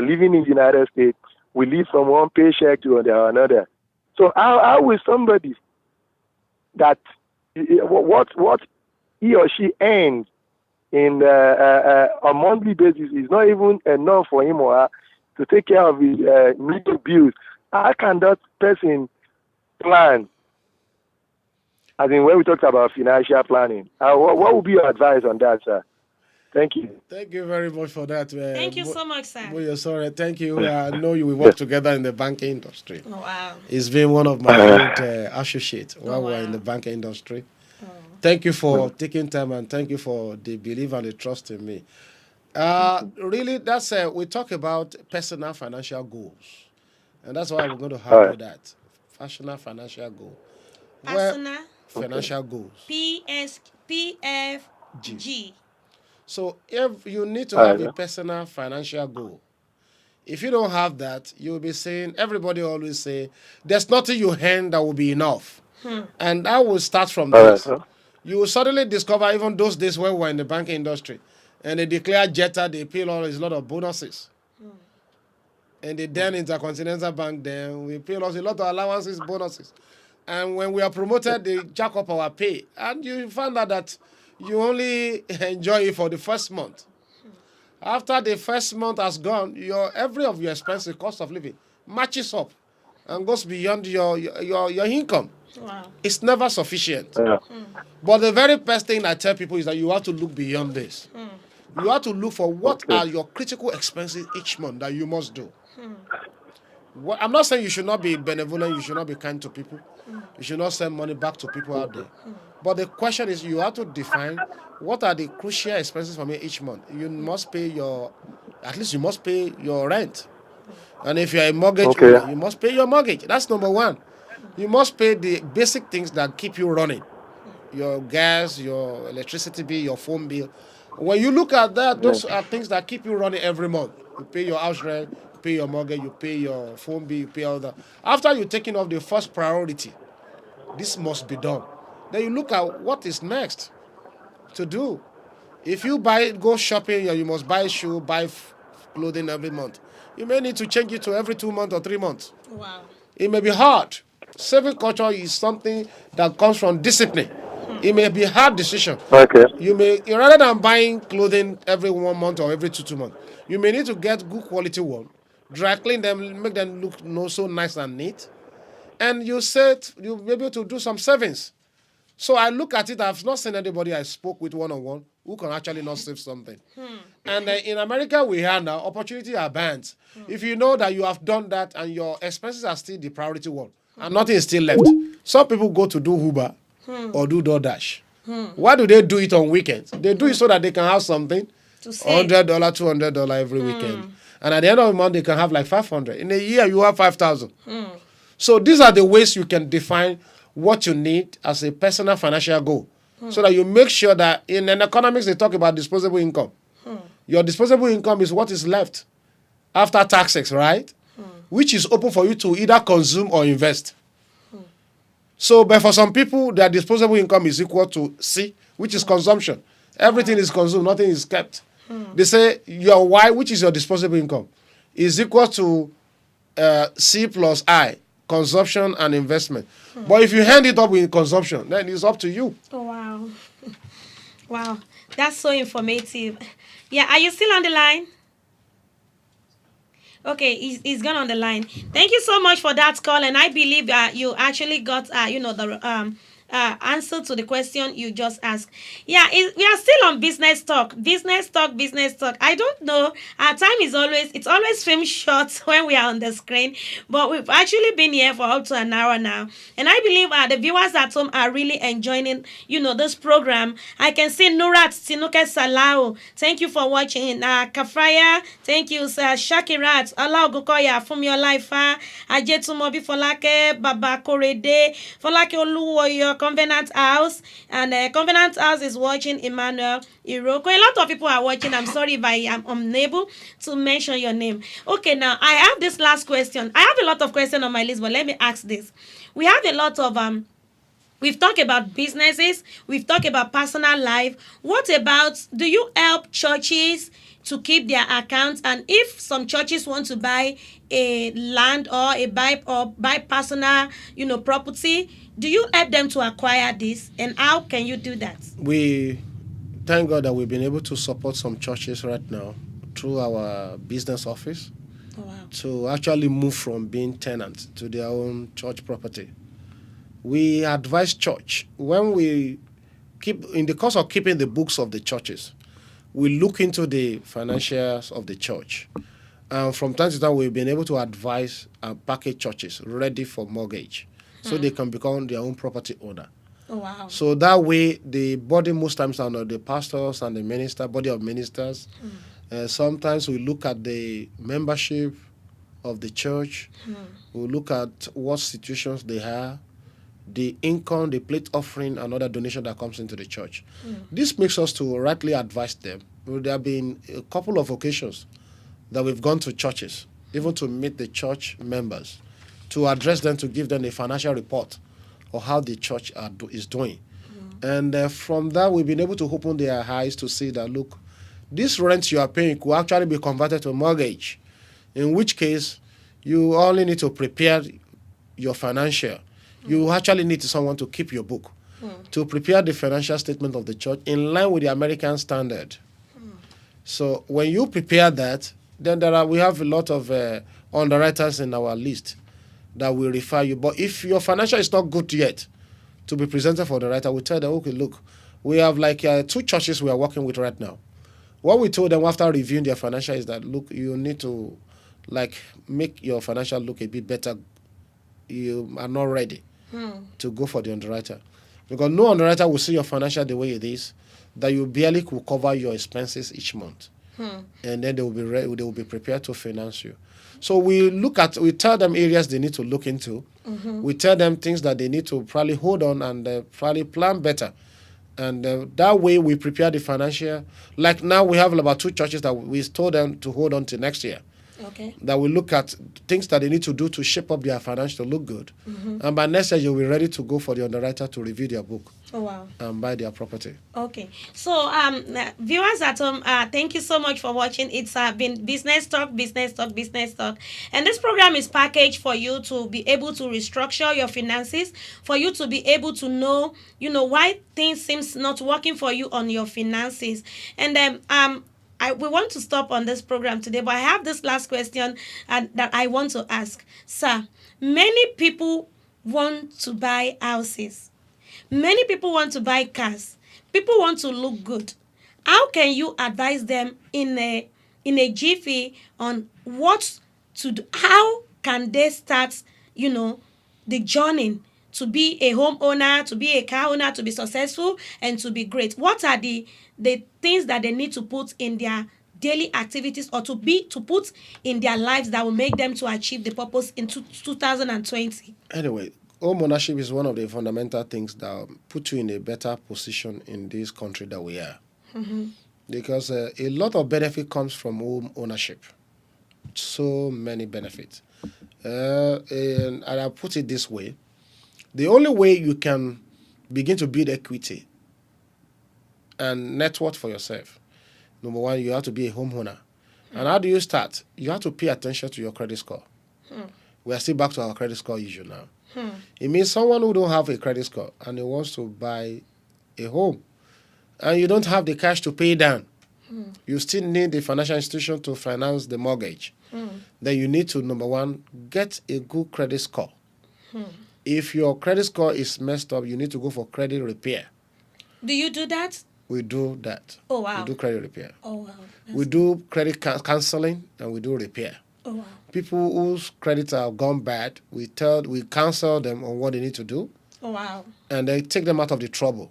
living in the United States, we live from one paycheck to another. So how will somebody that what he or she earns in a monthly basis is not even enough for him or her to take care of his immediate bills? How can that person plan? As in when we talked about financial planning, Okay. what would be your advice on that, sir? Thank you. Thank you very much for that. Thank you so much, sir. Moyo, sorry. Thank you. I know you. We work together in the banking industry. Oh wow. It's been one of my good associates Oh while we're in wow. the banking industry. Oh. Thank you for taking time and thank you for the belief and the trust in me. Really, that's we talk about personal financial goals, and that's why we're going to All right. handle that. Personal financial goal. Well, Personal Okay. financial goals. G. PSPFG. So if you need to All have a right. personal financial goal, if you don't have that, you'll be saying, everybody always say, there's nothing you earn that will be enough. And that will start from All right, this. sir. You will suddenly discover even those days when we were in the banking industry and they declare Jetta, they pay a lot of bonuses. And the then Intercontinental Bank, then we pay us a lot of allowances, bonuses. And when we are promoted, they jack up our pay. And you find out that you only enjoy it for the first month. After the first month has gone, your every of your expenses, cost of living, matches up and goes beyond your income. Wow. It's never sufficient. Yeah. But the very best thing I tell people is that you have to look beyond this. You have to look for what Okay. are your critical expenses each month that you must do. I'm not saying you should not be benevolent, you should not be kind to people, you should not send money back to people out there. But the question is, you have to define what are the crucial expenses for me each month. You must pay at least you must pay your rent. And if you're a mortgage Okay. owner, you must pay your mortgage. That's number one. You must pay the basic things that keep you running, your gas, your electricity bill, your phone bill. When you look at that, Yeah. those are things that keep you running every month. You pay your house rent, you pay your mortgage, you pay your phone bill, you pay all that. After you're taking off the first priority, this must be done. Then you look at what is next to do. If you go shopping, you must buy shoe, buy clothing every month. You may need to change it to every 2 months or 3 months. Wow. It may be hard. Saving culture is something that comes from discipline. It may be a hard decision. Okay. You may, rather than buying clothing every 1 month or every 2 months, you may need to get good quality one, dry clean them, make them look so nice and neat, and you'll be able to do some savings. So I look at it. I've not seen anybody I spoke with one-on-one who can actually not save something. And in America, we have now opportunity abounds. If you know that you have done that and your expenses are still the priority one, and nothing is still left. Some people go to do Uber or do DoorDash. Why do they do it on weekends? They do it so that they can have something, To save. $100, $200 every weekend. And at the end of the month, they can have like 500. In a year, you have 5,000. So these are the ways you can define what you need as a personal financial goal. So that you make sure that in an economics, they talk about disposable income. Your disposable income is what is left after taxes, right? Which is open for you to either consume or invest. So, but for some people, their disposable income is equal to C, which is consumption. Everything is consumed, nothing is kept. They say your Y, which is your disposable income, is equal to C plus I, consumption and investment. But if you hand it up with consumption, then it's up to you. Oh wow. Wow. That's so informative. Yeah, are you still on the line? Okay, he's gone on the line. Thank you so much for that call, and I believe you actually got the answer to the question you just asked. Yeah, we are still on business talk, business talk, business talk. I don't know. Our time is always film short when we are on the screen, but we've actually been here for up to an hour now, and I believe the viewers at home are really enjoying this program. I can see Nurat Tinuke Salau. Thank you for watching. Kafaya, thank you, sir. Shakirat, Allah Ogunkoya, from your life. Ajetumobi Folake, Baba Korede, Folake Oluwoyo, Covenant House, and Covenant House is watching. Emmanuel Iroko. A lot of people are watching. I'm sorry if I am unable to mention your name. Okay, now I have this last question. I have a lot of questions on my list, but let me ask this. We have a lot of we've talked about businesses, we've talked about personal life. What about, do you help churches to keep their accounts? And if some churches want to buy a land or buy personal, property, do you help them to acquire this? And how can you do that? We thank God that we've been able to support some churches right now through our business office. Oh, wow. To actually move from being tenants to their own church property. We advise church, when we keep, in the course of keeping the books of the churches, we look into the financials of the church. And from time to time, we've been able to advise and package churches ready for mortgage so they can become their own property owner. Oh, wow. So that way, the body most times are the pastors and the minister, body of ministers. Sometimes we look at the membership of the church. We look at what situations they have, the income, the plate offering, and other donation that comes into the church. This makes us to rightly advise them. There have been a couple of occasions that we've gone to churches, even to meet the church members, to address them, to give them a financial report of how the church is doing. And from that, we've been able to open their eyes to see that, look, this rent you are paying could actually be converted to a mortgage, in which case you only need to prepare your financial. You actually need someone to keep your book, to prepare the financial statement of the church in line with the American standard. So when you prepare that, then we have a lot of underwriters in our list that will refer you. But if your financial is not good yet to be presented for the writer, we tell them, okay, look, we have like 2 churches we are working with right now. What we told them after reviewing their financial is that, look, you need to make your financial look a bit better. You are not ready to go for the underwriter, because no underwriter will see your financial the way it is, that you barely could cover your expenses each month, and then they will be prepared to finance you. So we tell them areas they need to look into. We tell them things that they need to probably hold on and probably plan better. And that way we prepare the financial. Like now we have about 2 churches that we told them to hold on to next year. Okay. That we look at things that they need to do to shape up their financial to look good. And by next year, you'll be ready to go for the underwriter to review their book. Oh, wow. And buy their property. Okay. So, viewers at home, thank you so much for watching. It's been Business Talk, Business Talk, Business Talk. And this program is packaged for you to be able to restructure your finances, for you to be able to know, why things seems not working for you on your finances. And then, we want to stop on this program today, but I have this last question that I want to ask. Sir, many people want to buy houses. Many people want to buy cars. People want to look good. How can you advise them in a jiffy on what to do? How can they start, the journey to be a homeowner, to be a car owner, to be successful, and to be great? What are the things that they need to put in their daily activities, or to put in their lives, that will make them to achieve the purpose in 2020? Anyway, home ownership is one of the fundamental things that put you in a better position in this country that we are. Because a lot of benefit comes from home ownership. So many benefits. And I'll put it this way. The only way you can begin to build equity and net worth for yourself, number one, you have to be a homeowner. And how do you start? You have to pay attention to your credit score. We are still back to our credit score issue now. It means someone who don't have a credit score and he wants to buy a home, and you don't have the cash to pay down, You still need the financial institution to finance the mortgage. Then you need to, number one, get a good credit score. If your credit score is messed up, you need to go for credit repair. Do you do that? We do that. Oh, wow. We do credit repair. Oh, wow. We do credit counseling, and we do repair. Oh, wow. People whose credits have gone bad, we counsel them on what they need to do. Oh, wow. And they take them out of the trouble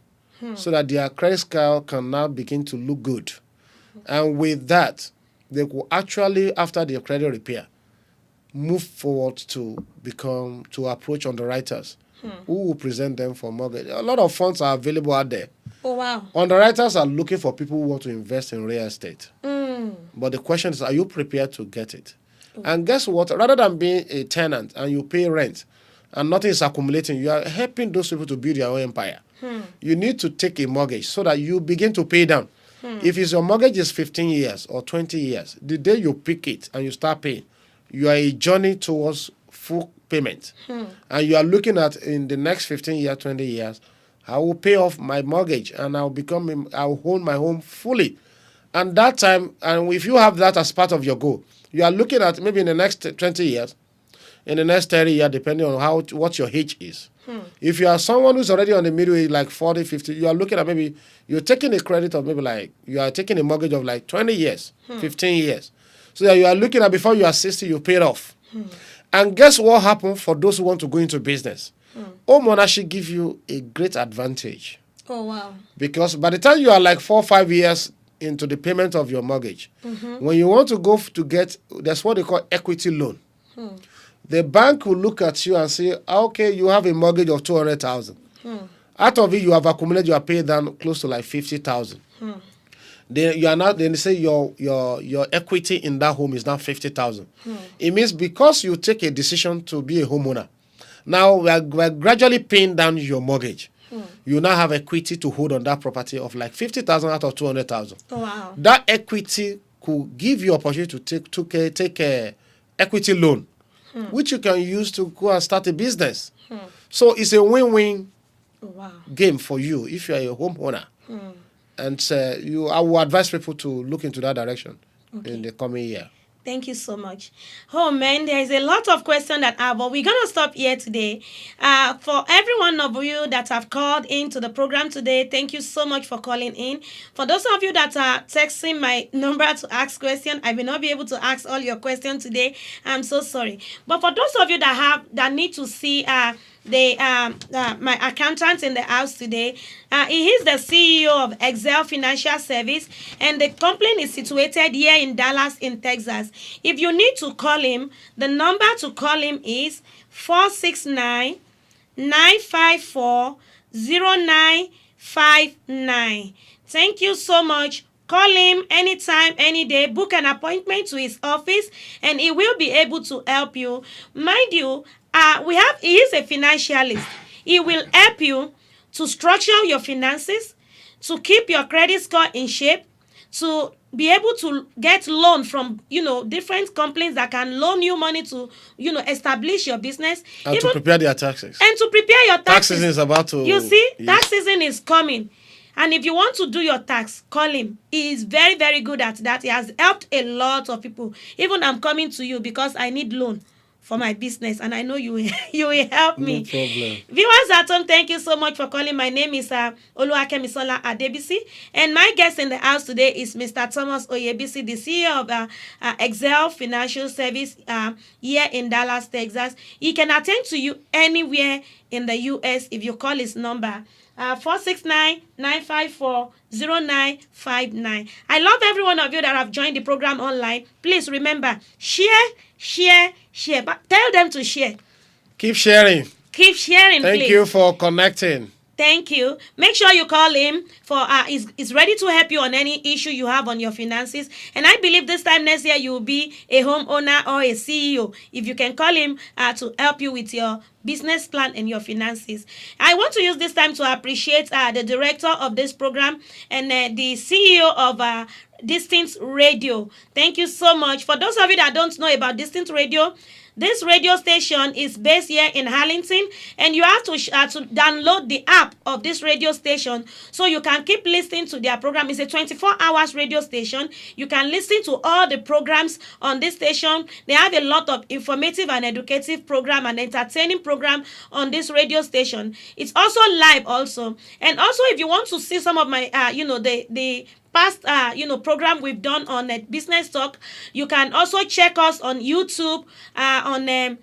so that their credit score can now begin to look good. And with that, they will actually, after their credit repair, move forward to approach underwriters who will present them for mortgage. A lot of funds are available out there. Oh, wow. Underwriters are looking for people who want to invest in real estate. But the question is, are you prepared to get it? And guess what? Rather than being a tenant and you pay rent and nothing is accumulating, you are helping those people to build their own empire. You need to take a mortgage so that you begin to pay down. If your mortgage is 15 years or 20 years, the day you pick it and you start paying, you are a journey towards full payment. And you are looking at, in the next 15 years, 20 years, I will pay off my mortgage and I'll own my home fully. And that time, and if you have that as part of your goal, you are looking at maybe in the next 20 years, in the next 30 years, depending on what your age is. If you are someone who's already on the middle age, like 40, 50, you are looking at maybe, you're taking a credit of maybe like, you are taking a mortgage of like 20 years, 15 years. So that you are looking at before you are 60, you pay it off. And guess what happens for those who want to go into business? Home ownership give you a great advantage. Oh, wow. Because by the time you are like 4 or 5 years into the payment of your mortgage, when you want to go to get, that's what they call equity loan. The bank will look at you and say, okay, you have a mortgage of 200,000. Out of it, you have accumulated, you are paid down close to like 50,000. Then they say your equity in that home is now 50,000. It means because you take a decision to be a homeowner, now we're gradually paying down your mortgage. You now have equity to hold on that property of like 50,000 out of 200,000. Oh, wow. That equity could give you opportunity to take a equity loan, which you can use to go and start a business. So it's a win-win game for you if you are a homeowner. And I will advise people to look into that direction in the coming year. Thank you so much. Oh, man, there is a lot of questions that are, but we're going to stop here today. For every one of you that have called into the program today, thank you so much for calling in. For those of you that are texting my number to ask questions, I will not be able to ask all your questions today. I'm so sorry. But for those of you that need to see my accountant in the house today, he is the CEO of Excelle Financial Service, and the company is situated here in Dallas, in Texas. If you need to call him, the number to call him is 469-954-0959. Thank you so much. Call him anytime, any day. Book an appointment to his office, and he will be able to help you. Mind you, he is a financialist. He will help you to structure your finances, to keep your credit score in shape, to be able to get loan from, different companies that can loan you money to, establish your business. And to prepare their taxes. And to prepare your taxes. Tax season is about to... You see, tax season is coming. And if you want to do your tax, call him. He is very, very good at that. He has helped a lot of people. Even I'm coming to you because I need loan for my business, and I know you will help me. No problem. Viewers at home, thank you so much for calling. My name is Kemi Adebisi, and my guest in the house today is Mr. Thomas Oyebisi, the CEO of Excelle Financial Service here in Dallas, Texas. He can attend to you anywhere in the U.S. if you call his number. 469-954-0959. I love every one of you that have joined the program online. Please remember, share. But tell them to share. Keep sharing. Keep sharing, please. Thank you for connecting. Thank you. Make sure you call him for he's ready to help you on any issue you have on your finances. And I believe this time next year you will be a homeowner or a CEO if you can call him to help you with your business plan and your finances. I want to use this time to appreciate the director of this program and the CEO of Distinct Radio. Thank you so much. For those of you that don't know about Distinct Radio, This radio station is based here in Harlington, and you have to download the app of this radio station so you can keep listening to their program. It's a 24 hours radio station. You can listen to all the programs on this station. They have a lot of informative and educative program and entertaining program on this radio station. It's also live also. And also, if you want to see some of my the past program we've done on Business Talk, you can also check us on YouTube on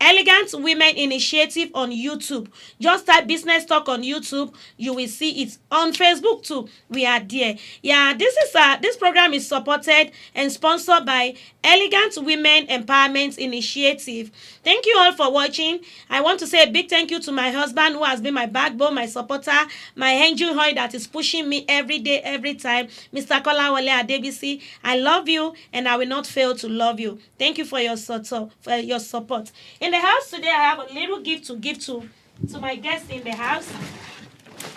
Elegant Women Initiative on YouTube. Just type Business Talk on YouTube, you will see it. On Facebook too, we are there. Yeah, this program is supported and sponsored by Elegant Women Empowerment Initiative. Thank you all for watching. I want to say a big thank you to my husband, who has been my backbone, my supporter, my angel oil that is pushing me every day, every time, Mr. Kolawole Adebisi. I love you, and I will not fail to love you. Thank you for your support. In the house today, I have a little gift to give to my guests in the house.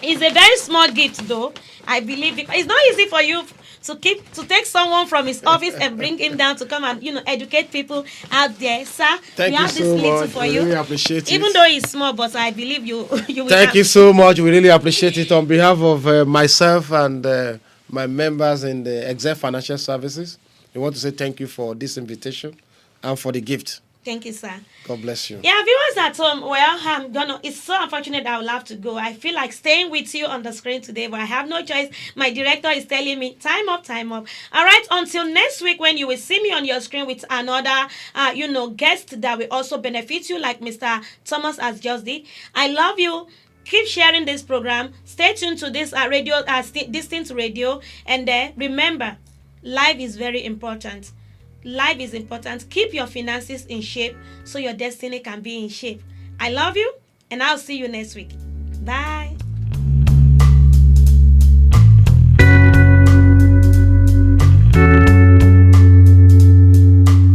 It's a very small gift, though. I believe it's not easy for you to take someone from his office and bring him down to come and educate people out there, sir. Thank we you have so this little much. for We you. really appreciate it. Even though it's small, but I believe you will. Thank you so much. We really appreciate it. On behalf of myself and my members in the Excelle Financial Services, we want to say thank you for this invitation and for the gift. Thank you, sir. God bless you. Yeah, viewers at home, well, it's so unfortunate that I will have to go. I feel like staying with you on the screen today, but I have no choice. My director is telling me, time up, time up. All right, until next week when you will see me on your screen with another, guest that will also benefit you, like Mr. Thomas has just did. I love you. Keep sharing this program. Stay tuned to this radio, Distinct Radio, and remember, life is very important. Life is important. Keep your finances in shape so your destiny can be in shape. I love you, and I'll see you next week. Bye.